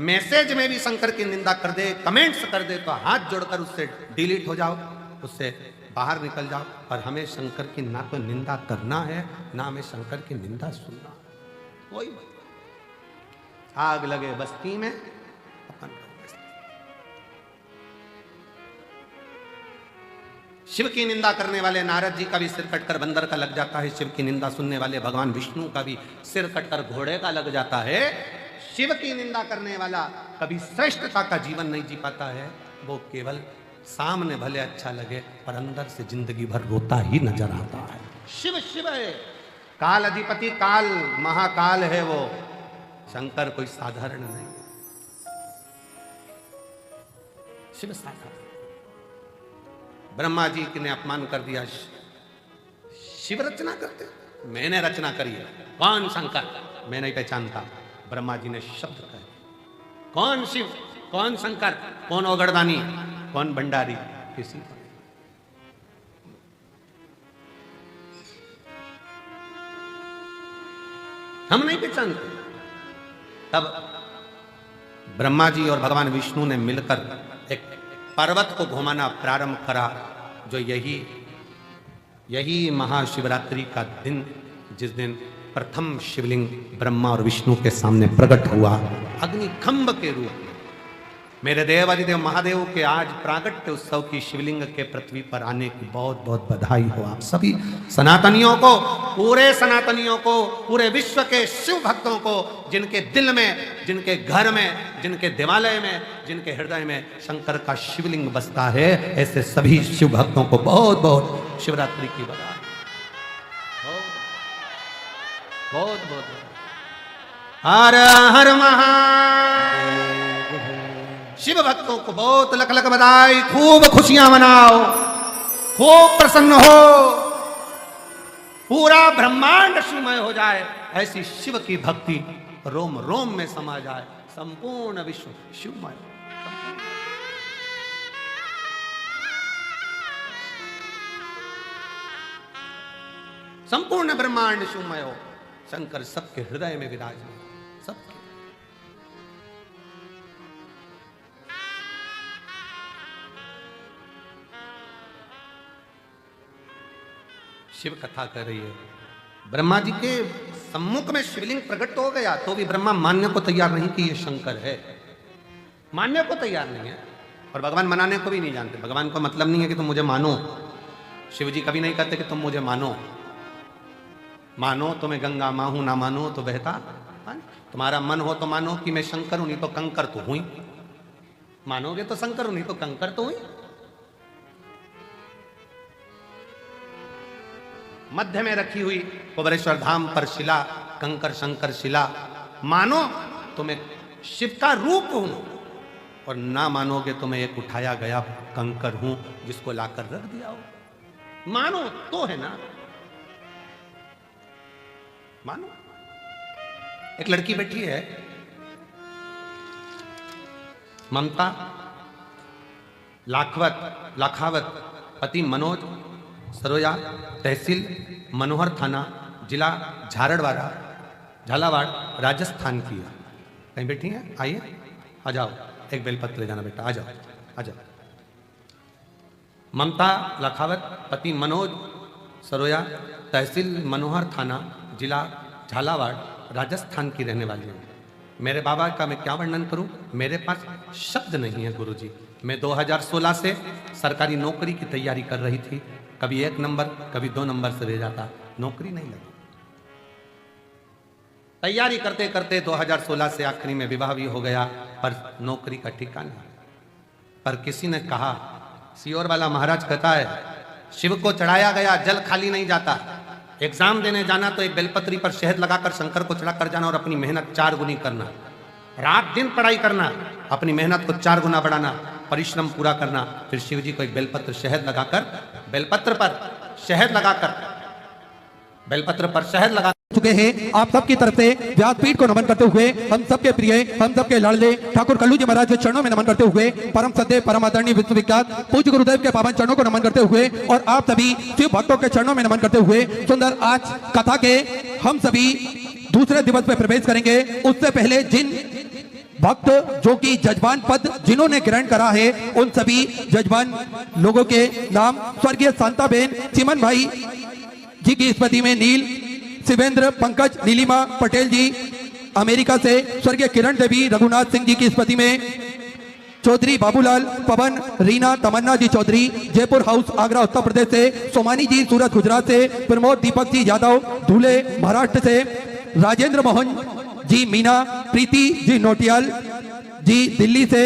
मैसेज में भी शंकर की निंदा कर दे, कमेंट्स कर दे, तो हाथ जोड़कर उससे डिलीट हो जाओ, उससे बाहर निकल जाओ। और हमें शंकर की ना तो निंदा करना है, ना हमें शंकर की निंदा सुनना। कोई आग लगे बस्ती में अपन शिव की निंदा करने वाले नारद जी का भी सिर कटकर बंदर का लग जाता है, शिव की निंदा सुनने वाले भगवान विष्णु का भी सिर कटकर घोड़े का लग जाता है। शिव की निंदा करने वाला कभी श्रेष्ठता का जीवन नहीं जी पाता है, वो केवल सामने भले अच्छा लगे पर अंदर से जिंदगी भर रोता ही नजर आता है। शिव शिव है, काल अधिपति, काल महाकाल है वो। शंकर कोई साधारण नहीं, शिव साधारण। ब्रह्मा जी ने अपमान कर दिया, शिव रचना करते, मैंने रचना करी है। कौन शंकर? मैं नहीं पहचानता। ब्रह्मा जी ने शब्द कहे, कौन शिव, कौन शंकर, कौन ओगड़दानी, कौन भंडारी, किसी को हम नहीं पहचानते। तब ब्रह्मा जी और भगवान विष्णु ने मिलकर एक पर्वत को घुमाना प्रारंभ करा, जो यही महाशिवरात्रि का दिन, जिस दिन प्रथम शिवलिंग ब्रह्मा और विष्णु के सामने प्रकट हुआ अग्निखंभ के रूप में। मेरे देव अधिदेव महादेव के आज प्रागट्य उत्सव की शिवलिंग के पृथ्वी पर आने की बहुत बहुत बधाई हो आप सभी सनातनियों को, पूरे सनातनियों को, पूरे विश्व के शिव भक्तों को, जिनके दिल में, जिनके घर में, जिनके देवालय में, जिनके हृदय में शंकर का शिवलिंग बसता है, ऐसे सभी शिव भक्तों को बहुत बहुत शिवरात्रि की बधाई। बहुत बहुत हर हर महादेव। शिव भक्तों को बहुत लख लख बधाई, खूब खुशियां मनाओ, खूब प्रसन्न हो, पूरा ब्रह्मांड शिवमय हो जाए, ऐसी शिव की भक्ति रोम रोम में समा जाए, संपूर्ण विश्व शिवमय। संपूर्ण ब्रह्मांड शिवमय हो, शंकर सबके हृदय में विराजमान, सबके। शिव कथा कर रही है, ब्रह्मा जी के सम्मुख में शिवलिंग प्रकट हो गया, तो भी ब्रह्मा मानने को तैयार नहीं कि ये शंकर है, मानने को तैयार नहीं है, और भगवान मनाने को भी नहीं जानते। भगवान को मतलब नहीं है कि तुम मुझे मानो, शिव जी कभी नहीं कहते कि तुम मुझे मानो, मानो तो मैं गंगा मां हूं, ना मानो तो बहता। तुम्हारा मन हो तो मानो कि मैं शंकर हूं, नहीं तो कंकर तो हुई, मानोगे तो शंकर हूं, नहीं तो कंकर तो हुई। मध्य में रखी हुई कुबेरेश्वर धाम पर शिला, कंकर शंकर शिला, मानो तो मैं शिव का रूप हूं, और ना मानोगे तो मैं एक उठाया गया कंकर हूं जिसको लाकर रख दिया हो। मानो तो है ना, मानो। एक लड़की बैठी है, ममता लाखावत पति मनोज सरोया, तहसील मनोहर थाना, जिला झालावाड़, राजस्थान की है। कहीं बैठी हैं? आइए, आ जाओ, एक बेलपत्र ले जाना बेटा, आ जाओ, आ जाओ। ममता लाखावत पति मनोज सरोया, तहसील मनोहर थाना, जिला झालावाड़, राजस्थान की रहने वाली हूँ। मेरे बाबा का मैं क्या वर्णन करूं, मेरे पास शब्द नहीं है गुरुजी। मैं 2016 से सरकारी नौकरी की तैयारी कर रही थी, कभी 1 नंबर कभी 2 नंबर से रह जाता, नौकरी नहीं लगी। तैयारी करते करते 2016 से आखिरी में विवाह भी हो गया, पर नौकरी का ठिकाना नहीं। पर किसी ने कहा, सियोर वाला महाराज कहता है, शिव को चढ़ाया गया जल खाली नहीं जाता। एग्जाम देने जाना तो एक बेलपत्री पर शहद लगाकर शंकर को चढ़ा कर जाना और अपनी मेहनत 4 गुनी करना, रात दिन पढ़ाई करना, अपनी मेहनत को 4 गुना बढ़ाना, परिश्रम पूरा करना, फिर शिव जी को एक बेलपत्र शहद लगाकर, बेलपत्र पर शहद लगाकर, बेलपत्र पर शहद लगा चुके हैं। आप सबकी तरफ से व्यासपीठ को नमन करते हुए हम सबके प्रिय, हम सबके लाडले ठाकुर कल्लू जी महाराज के चरणों में नमन करते हुए, परम सत्य परम आदरणीय विश्वविख्यात पूज्य गुरुदेव के पावन चरणों को नमन करते हुए और आप सभी शिव भक्तों के चरणों में नमन करते हुए सुंदर आज कथा के हम सभी दूसरे दिवस में प्रवेश करेंगे। उससे पहले जिन भक्त जो कि जजमान पद जिन्होंने ग्रहण करा है, उन सभी जजमान लोगों के नाम स्वर्गीय शांताबेन चिमन भाई जी की स्मृति में नील शिवेंद्र पंकज नीलिमा पटेल जी अमेरिका से, स्वर्गीय किरण देवी रघुनाथ सिंह जी की स्मृति में चौधरी बाबूलाल पवन रीना तमन्ना जी चौधरी जयपुर हाउस आगरा उत्तर प्रदेश से, सोमानी जी सूरत गुजरात से, प्रमोद दीपक जी यादव धूले महाराष्ट्र से, राजेंद्र मोहन जी मीना, प्रीति जी नोटियाल जी दिल्ली से,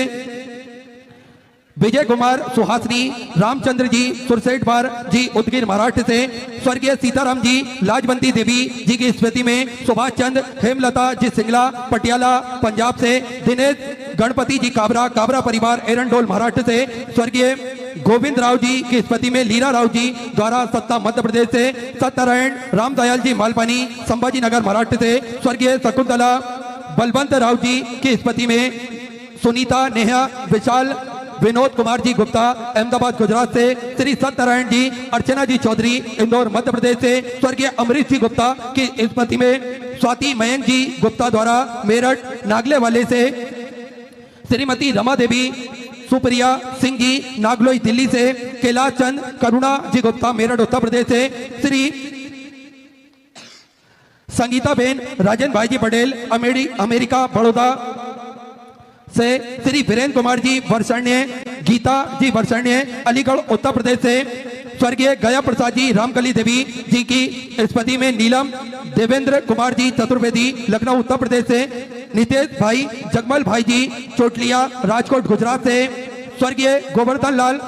विजय कुमार सुहासनी, रामचंद्र जी सुरसेठवार जी उदगीर महाराष्ट्र से, स्वर्गीय सीताराम जी लाजवंती देवी जी की स्मृति में सुभाष चंद्र हेमलता जी सिंगला पटियाला पंजाब से, दिनेश गणपति जी काबरा परिवार एरंडोल महाराष्ट्र से, स्वर्गीय गोविंद राव जी की स्मृति में लीला राव जी द्वारा सत्ता मध्य प्रदेश से, सत्यनारायण रामदयाल जी मालपानी संभाजी नगर महाराष्ट्र से, स्वर्गीय शकुंतला बलवंत राव जी की स्मृति में सुनीता नेहा विशाल विनोद कुमार जी गुप्ता अहमदाबाद गुजरात से, श्री सत्यनारायण जी अर्चना जी चौधरी इंदौर मध्य प्रदेश से, स्वर्गीय अमरीश जी गुप्ता की स्मृति में स्वाति मयंक जी गुप्ता द्वारा मेरठ नागले वाले से, श्रीमती रमा देवी सुप्रिया सिंह जी नागलोई दिल्ली से, कैलाश चंद करुणा जी गुप्ता मेरठ उत्तर प्रदेश से, श्री संगीता बेन राजन भाई जी पटेल अमेरिका बड़ौदा से, श्री वीरेंद्र कुमार जी वर्षण्य, गीता जी वर्षण्य अलीगढ़ उत्तर प्रदेश से, स्वर्गीय गया प्रसाद जी रामकली देवी जी की स्मृति में नीलम देवेंद्र कुमार जी चतुर्वेदी लखनऊ उत्तर प्रदेश से, नितेश भाई जगमल भाई जी चोटलिया राजकोट गुजरात से, स्वर्गीय गोवर्धन लाल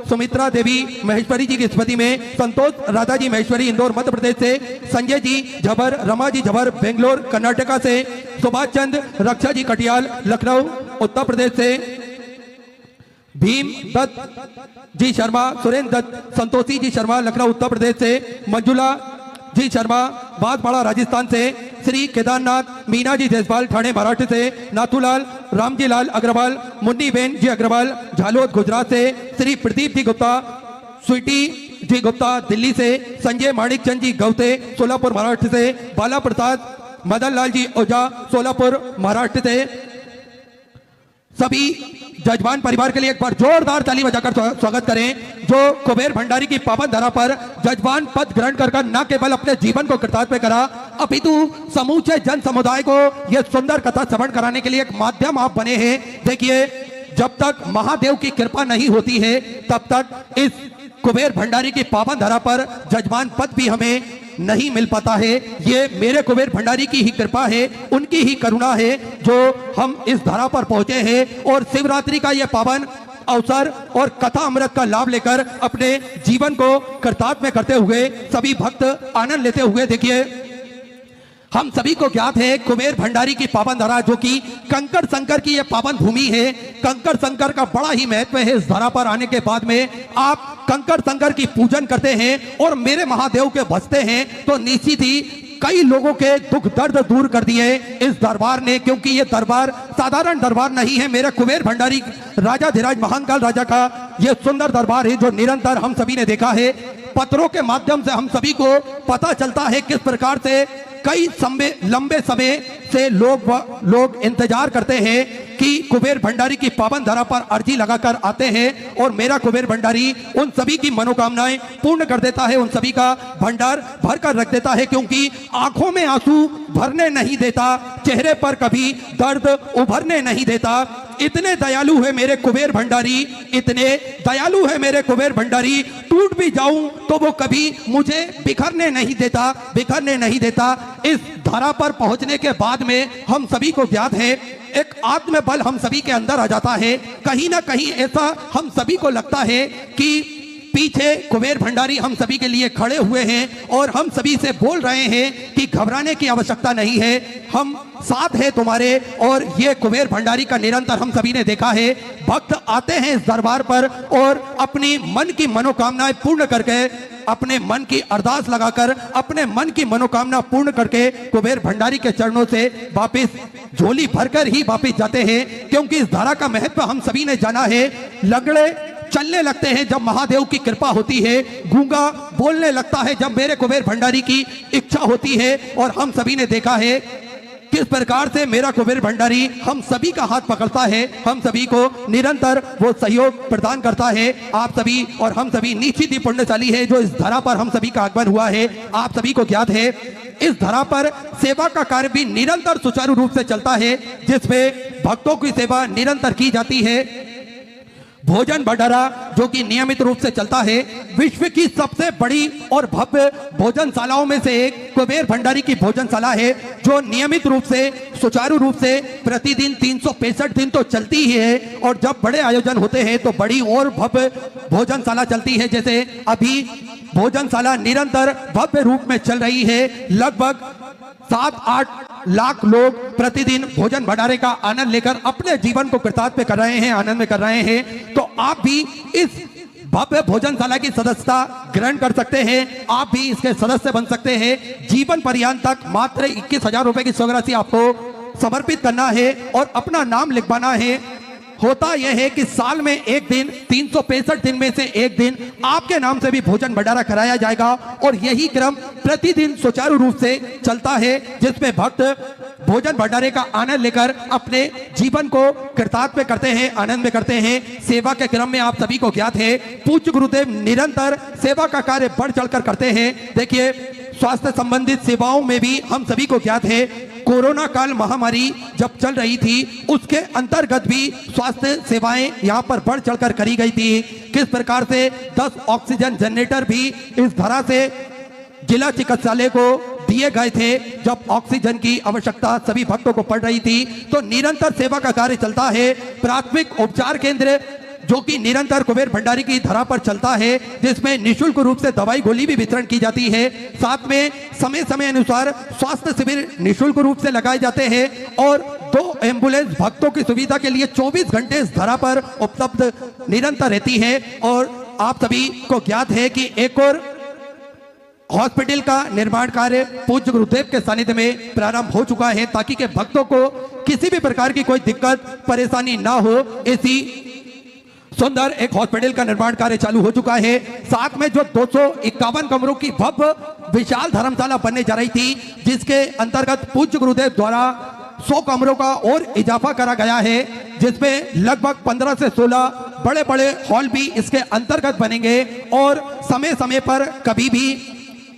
सुमित्रा देवी महेश्वरी जी की स्मृति में संतोष राधा जी महेश्वरी इंदौर मध्य प्रदेश से, संजय जी झबर रमा जी झबर बेंगलोर कर्नाटका से, सुभाष चंद्र रक्षा जी कटियाल लखनऊ उत्तर प्रदेश से, भीम दत्त जी शर्मा सुरेंद्र दत्त संतोषी जी शर्मा लखनऊ उत्तर प्रदेश से, मंजुला जी शर्मा बांसवाड़ा राजस्थान से, श्री केदारनाथ मीना जी जयसवाल ठाणे महाराष्ट्र से, नाथूलाल रामजी लाल अग्रवाल मुन्नी बेन जी अग्रवाल झालोद गुजरात से, श्री प्रदीप जी गुप्ता स्वीटी जी गुप्ता दिल्ली से, संजय माणिक चंद जी गौते सोलापुर महाराष्ट्र से, बाला प्रसाद मदन लाल जी ओझा सोलापुर महाराष्ट्र से। सभी जजमान परिवार के लिए एक बार जोरदार ताली बजाकर स्वागत करें, जो कुबेर भंडारी की पावन धरा पर जजमान पद ग्रहण कर न केवल अपने जीवन को कृतार्थ करा, अपितु समूचे जन समुदाय को यह सुंदर कथा श्रवण कराने के लिए एक माध्यम आप बने हैं। देखिए, जब तक महादेव की कृपा नहीं होती है, तब तक इस कुबेर भंडारी की पावन धरा पर जजमान पद भी हमें नहीं मिल पाता है। ये मेरे कुबेर भंडारी की ही कृपा है, उनकी ही करुणा है जो हम इस धरा पर पहुंचे हैं और शिवरात्रि का यह पावन अवसर और कथा अमृत का लाभ लेकर अपने जीवन को कृतार्थ में करते हुए सभी भक्त आनंद लेते हुए। देखिए, हम सभी को ज्ञात है कुबेर भंडारी की पावन धरा, जो कि कंकड़ शंकर की यह पावन भूमि है। कंकड़ शंकर का बड़ा ही महत्व है। इस धरा पर आने के बाद में आप कंकड़ शंकर की पूजन करते हैं और मेरे महादेव के भजते हैं, तो निश्चित ही कई लोगों के दुख दर्द दूर कर दिए इस दरबार ने, क्योंकि ये दरबार साधारण दरबार नहीं है। मेरे कुबेर भंडारी राजाधिराज महाकाल राजा का ये सुंदर दरबार है जो निरंतर हम सभी ने देखा है। पत्रों के माध्यम से हम सभी को पता चलता है किस प्रकार से कई लंबे समय से लोग इंतजार करते हैं कि कुबेर भंडारी की पावन धरा पर अर्जी लगाकर आते हैं और मेरा कुबेर भंडारी उन सभी की मनोकामनाएं पूर्ण कर देता है, उन सभी का भंडार भर कर रख देता है, क्योंकि आंखों में आंसू भरने नहीं देता, चेहरे पर कभी दर्द उभरने नहीं देता। इतने दयालु है मेरे कुबेर भंडारी, इतने दयालु है मेरे कुबेर भंडारी, टूट भी जाऊं तो वो कभी मुझे बिखरने नहीं देता। इस धरा पर पहुंचने के बाद में हम सभी को ज्ञात है एक आत्मबल हम सभी के अंदर आ जाता है। कहीं ना कहीं ऐसा हम सभी को लगता है कि पीछे कुबेर भंडारी हम सभी के लिए खड़े हुए हैं और हम सभी से बोल रहे हैं कि घबराने की आवश्यकता नहीं है, हम साथ हैं तुम्हारे। और ये कुबेर भंडारी का निरंतर हम सभी ने देखा है, भक्त आते हैं इस दरबार पर और अपनी मन की मनोकामनाएं पूर्ण करके, अपने मन की अरदास लगाकर, अपने मन की मनोकामना पूर्ण करके कुबेर भंडारी के चरणों से वापस झोली भरकर ही वापस जाते हैं। क्योंकि इस धारा का महत्व हम सभी ने जाना है। लगड़े चलने लगते हैं जब महादेव की कृपा होती है, गूंगा बोलने लगता है जब मेरे कुबेर भंडारी की इच्छा होती है। और हम सभी ने देखा है किस प्रकार से मेरा कुबेर भंडारी हम सभी का हाथ पकड़ता है, हम सभी को निरंतर वो सहयोग प्रदान करता है। आप सभी और हम सभी निश्चित ही पुण्यशाली है जो इस धरा पर हम सभी का आगमन हुआ है। आप सभी को ज्ञात है इस धरा पर सेवा का कार्य भी निरंतर सुचारू रूप से चलता है, जिसमें भक्तों की सेवा निरंतर की जाती है। भोजन भंडारा जो कि नियमित रूप से चलता है, विश्व की सबसे बड़ी और भव्य भोजनशालाओं में से एक कुबेर भंडारी की भोजनशाला है, जो नियमित रूप से सुचारू रूप से प्रतिदिन 365 दिन तो चलती ही है। और जब बड़े आयोजन होते हैं तो बड़ी और भव्य भोजनशाला चलती है। जैसे अभी भोजनशाला निरंतर भव्य रूप में चल रही है, लगभग 7-8 लाख लोग प्रतिदिन भोजन भंडारे का आनंद लेकर अपने जीवन को कृतार्थ कर रहे हैं, आनंद में कर रहे हैं। तो आप भी इस भव्य भोजनशाला की सदस्यता ग्रहण कर सकते हैं, आप भी इसके सदस्य बन सकते हैं। जीवन पर्यंत तक मात्र 21,000 रुपए की स्वराशि आपको समर्पित करना है और अपना नाम लिखवाना है। होता यह है कि साल में एक दिन, 365 दिन में से एक दिन आपके नाम से भी भोजन भंडारा कराया जाएगा और यही क्रम प्रतिदिन सुचारू रूप से चलता है, जिसमें भक्त भोजन भंडारे का आनंद लेकर अपने जीवन को कृतार्थ में करते हैं, आनंद में करते हैं। सेवा के क्रम में आप सभी को ज्ञात है पूज्य गुरुदेव निरंतर सेवा का कार्य बढ़ चढ़कर करते हैं। देखिए स्वास्थ्य संबंधित सेवाओं में भी हम सभी को ज्ञात है कोरोना काल महामारी जब चल रही थी उसके अंतर्गत भी स्वास्थ्य सेवाएं यहाँ पर बढ़ चढ़कर करी गई थी। किस प्रकार से 10 ऑक्सीजन जनरेटर भी इस धरा से जिला चिकित्सालय को दिए गए थे जब ऑक्सीजन की आवश्यकता सभी भक्तों को पड़ रही थी। तो निरंतर सेवा का कार्य चलता है। प्राथमिक उपचार केंद्र जो कि निरंतर कुबेर भंडारी की धरा पर चलता है, जिसमें निःशुल्क रूप से दवाई गोली भी वितरण की जाती है। साथ में समय समय अनुसार स्वास्थ्य शिविर निःशुल्क रूप से लगाए जाते हैं और 2 एम्बुलेंस भक्तों की सुविधा के लिए 24 घंटे इस धरा पर उपलब्ध निरंतर रहती है। और आप सभी को ज्ञात है कि एक और हॉस्पिटल का निर्माण कार्य पूज्य गुरुदेव के सानिध्य में प्रारंभ हो चुका है, ताकि के भक्तों को किसी भी प्रकार की कोई दिक्कत परेशानी ना हो। ऐसी सुंदर एक हॉस्पिटल का निर्माण कार्य चालू हो चुका है। साथ में जो 251 कमरों की भव्य विशाल धर्मशाला बनने जा रही थी, जिसके अंतर्गत पूज्य गुरुदेव द्वारा 100 कमरों का और इजाफा करा गया है, जिसमें लगभग 15 से 16 बड़े बड़े हॉल भी इसके अंतर्गत बनेंगे। और समय समय पर कभी भी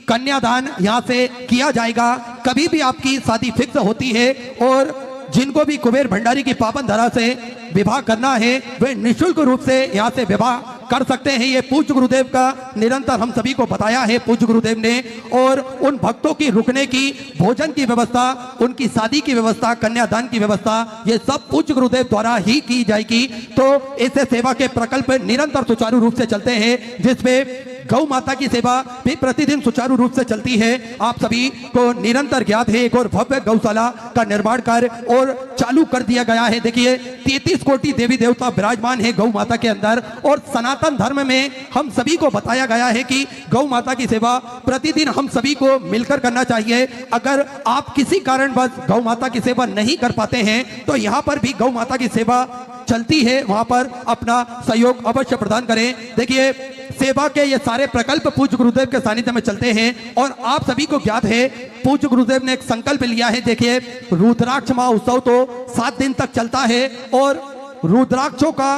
कन्यादान यहाँ से किया जाएगा, कभी भी आपकी शादी फिक्स होती है और जिनको भी कुबेर भंडारी की पावन धरा से विवाह करना है वे निःशुल्क रूप से यहाँ से विवाह कर सकते हैं। ये पूज्य गुरुदेव का निरंतर हम सभी को बताया है पूज्य गुरुदेव ने। और उन भक्तों की रुकने की, भोजन की व्यवस्था, उनकी शादी की व्यवस्था, कन्यादान की व्यवस्था, ये सब पूज्य गुरुदेव द्वारा ही की जाएगी। तो ऐसे सेवा के प्रकल्प निरंतर सुचारू रूप से चलते हैं, जिसमें गौ माता की सेवा भी प्रतिदिन सुचारू रूप से चलती है। आप सभी को निरंतर ज्ञात है, एक और भव्य गौशाला का निर्माण कार्य और चालू कर दिया गया है। देखिए 33 कोटि देवी देवता विराजमान है गौ माता के अंदर, और सनातन धर्म में हम सभी को बताया गया है कि गौ माता की सेवा प्रतिदिन हम सभी को मिलकर करना चाहिए। अगर आप किसी कारणवश गौ माता की सेवा नहीं कर पाते हैं तो यहाँ पर भी गौ माता की सेवा चलती है, वहां पर अपना सहयोग अवश्य प्रदान करें। देखिए सेवा के ये सारे प्रकल्प पूज्य गुरुदेव के सानिध्य में चलते हैं, और आप सभी को ज्ञात है पूज्य गुरुदेव ने एक संकल्प लिया है। देखिए रुद्राक्ष महोत्सव तो 7 दिन तक चलता है, और रुद्राक्षों का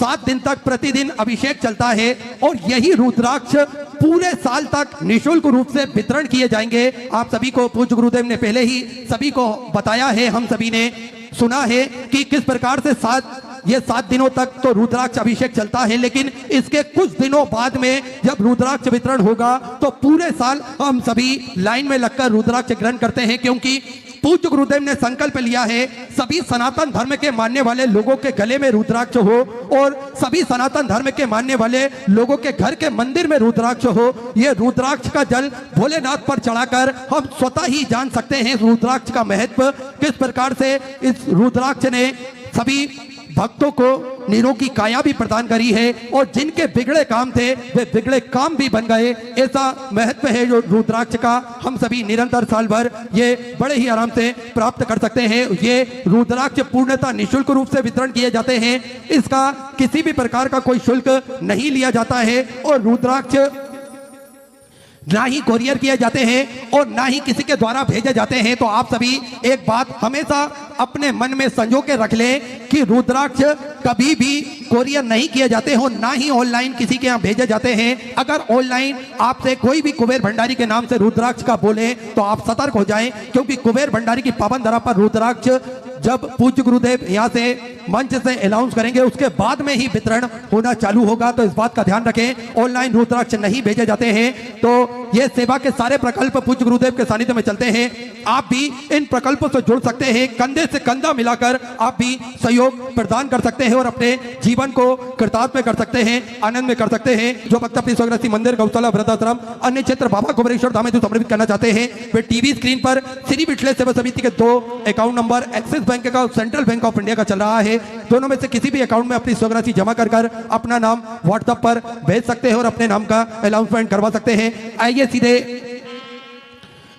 7 दिन तक प्रतिदिन अभिषेक चलता है, और यही रुद्राक्ष पूरे साल तक निःशुल्क रूप से वितरण किए जाएंगे। आप सभी को पूज्य गुरुदेव ने पहले ही सभी को बताया है, हम सभी ने सुना है कि किस प्रकार से 7 दिनों तक तो रुद्राक्ष अभिषेक चलता है, लेकिन इसके कुछ दिनों बाद में जब रुद्राक्ष वितरण होगा तो पूरे साल हम सभी लाइन में लगकर रुद्राक्ष ग्रहण करते हैं, क्योंकि पूज्य गुरुदेव ने संकल्प लिया है सभी सनातन धर्म के मानने वाले लोगों के गले में रुद्राक्ष हो, और सभी सनातन धर्म के मानने वाले लोगों के घर के मंदिर में रुद्राक्ष हो। ये रुद्राक्ष का जल भोलेनाथ पर चढ़ाकर हम स्वतः ही जान सकते हैं रुद्राक्ष का महत्व, किस प्रकार से इस रुद्राक्ष ने सभी भक्तों को निरोगी काया भी प्रदान करी है, और जिनके बिगड़े काम थे वे बिगड़े काम भी बन गए। ऐसा महत्व है जो रुद्राक्ष का, हम सभी निरंतर साल भर ये बड़े ही आराम से प्राप्त कर सकते हैं। ये रुद्राक्ष पूर्णतः निःशुल्क रूप से वितरण किए जाते हैं, इसका किसी भी प्रकार का कोई शुल्क नहीं लिया जाता है, और रुद्राक्ष ना ही कोरियर किए जाते हैं और ना ही किसी के द्वारा भेजे जाते हैं। तो आप सभी एक बात हमेशा अपने मन में संजो के रख लें कि रुद्राक्ष कभी भी कोरियर नहीं किए जाते हो, ना ही ऑनलाइन किसी के यहाँ भेजे जाते हैं। अगर ऑनलाइन आपसे कोई भी कुबेर भंडारी के नाम से रुद्राक्ष का बोले तो आप सतर्क हो जाएं, क्योंकि कुबेर भंडारी की पावन धरा पर रुद्राक्ष जब पूज्य गुरुदेव यहाँ से मंच से अनाउंस करेंगे उसके बाद में ही वितरण होना चालू होगा, तो इस बात का ध्यान रखें। ऑनलाइन रुद्राक्ष नहीं भेजे जाते हैं। तो ये सेवा के सारे प्रकल्प पूज्य गुरुदेव के सानिध्य में चलते हैं। आप भी इन प्रकल्पों से जुड़ सकते हैं, कंधे से कंधा मिलाकर आप भी सहयोग प्रदान कर सकते हैं और अपने जीवन को कृतार्थ कर सकते हैं, आनंद में कर सकते हैं। जो भक्त अपनी स्वग्रस्ती मंदिर, गौशाला, वृद्धाश्रम, अन्य क्षेत्र बाबा कुबेरेश्वर धाम में जो समर्पित करना चाहते हैं वे टीवी स्क्रीन पर श्री विठलेश सेवा समिति के 2 अकाउंट नंबर एक्सिस बैंक का और सेंट्रल बैंक ऑफ इंडिया का चल रहा है। दोनों में से किसी भी अकाउंट में अपनी स्वग्रस्ती जमा कर अपना नाम व्हाट्सएप पर भेज सकते हैं और अपने नाम का अनाउंसमेंट करवा सकते हैं। आइए सीधे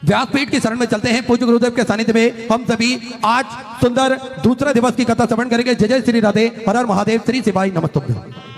व्यासपीठ की शरण में चलते हैं। पूज्य गुरुदेव के सानिध्य में हम सभी आज सुंदर दूसरा दिवस की कथा श्रवण करेंगे। जय जय श्री राधे, हर हर महादेव, श्री शिवाय नमस्तुभ्यं।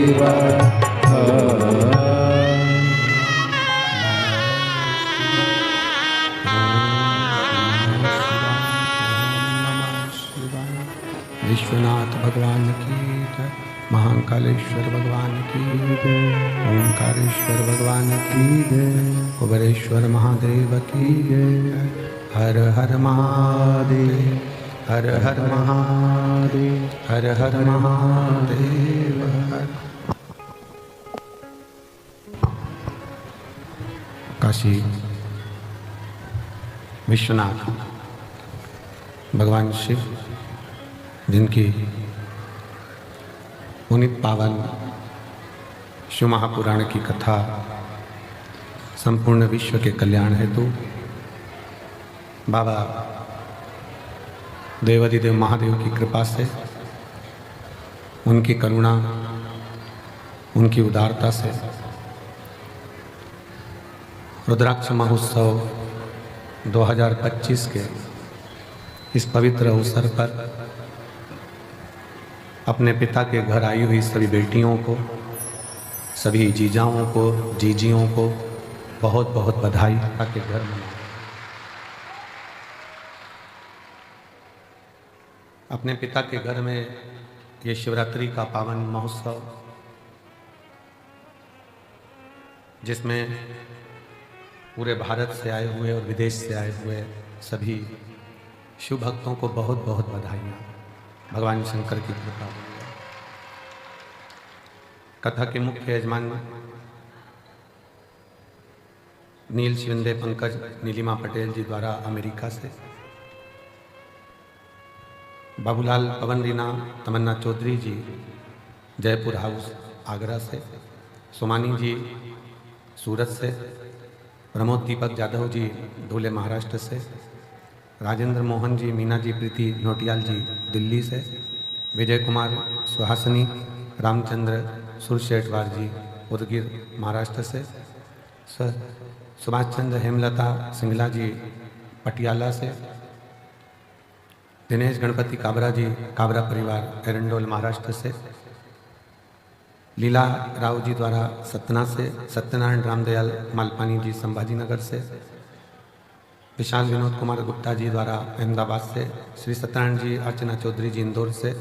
शिवा विश्वनाथ भगवान की जय, महाकालेश्वर भगवान की जय, ओंकारेश्वर भगवान की जय, कुबेरेश्वर महादेव की जय। हर हर महादेव, हर हर महादेव, हर हर महादेव। काशी विश्वनाथ भगवान शिव, जिनकी पुनीत पावन शिव महापुराण की कथा संपूर्ण विश्व के कल्याण हेतु बाबा देवाधिदेव महादेव की कृपा से, उनकी करुणा, उनकी उदारता से रुद्राक्ष महोत्सव 2025 के इस पवित्र अवसर पर अपने पिता के घर आई हुई सभी बेटियों को, सभी जीजाओं को, जीजियों को बहुत बहुत बधाई। पिता के घर में अपने पिता के घर में ये शिवरात्रि का पावन महोत्सव, जिसमें पूरे भारत से आए हुए और विदेश से आए हुए सभी शिव भक्तों को बहुत बहुत बधाइयाँ। भगवान शंकर की कृपा हुई है। कथा के मुख्य यजमान नील शिविंदे पंकज नीलिमा पटेल जी द्वारा अमेरिका से, बाबूलाल पवन रीना तमन्ना चौधरी जी जयपुर हाउस आगरा से, सुमानी जी सूरत से, प्रमोद दीपक जाधव जी धुले महाराष्ट्र से, राजेंद्र मोहन जी, मीना जी, प्रीति नोटियाल जी दिल्ली से, विजय कुमार सुहासनी, रामचंद्र सुरशेठवार जी उदगीर महाराष्ट्र से, सुभाष चंद्र हेमलता सिंगला जी पटियाला से, दिनेश गणपति काबरा जी काबरा परिवार एरंडोल महाराष्ट्र से, लीला राव जी द्वारा सतना से, सत्यनारायण रामदयाल मालपानी जी संभाजीनगर से, विशाल विनोद कुमार गुप्ता जी द्वारा अहमदाबाद से, श्री सत्यनारायण जी अर्चना चौधरी जी इंदौर से,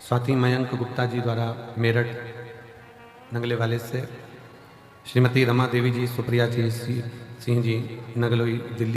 स्वाति मयंक गुप्ता जी द्वारा मेरठ नगले वाले से, श्रीमती रमा देवी जी सुप्रिया जी सिंह जी नगलोई दिल्ली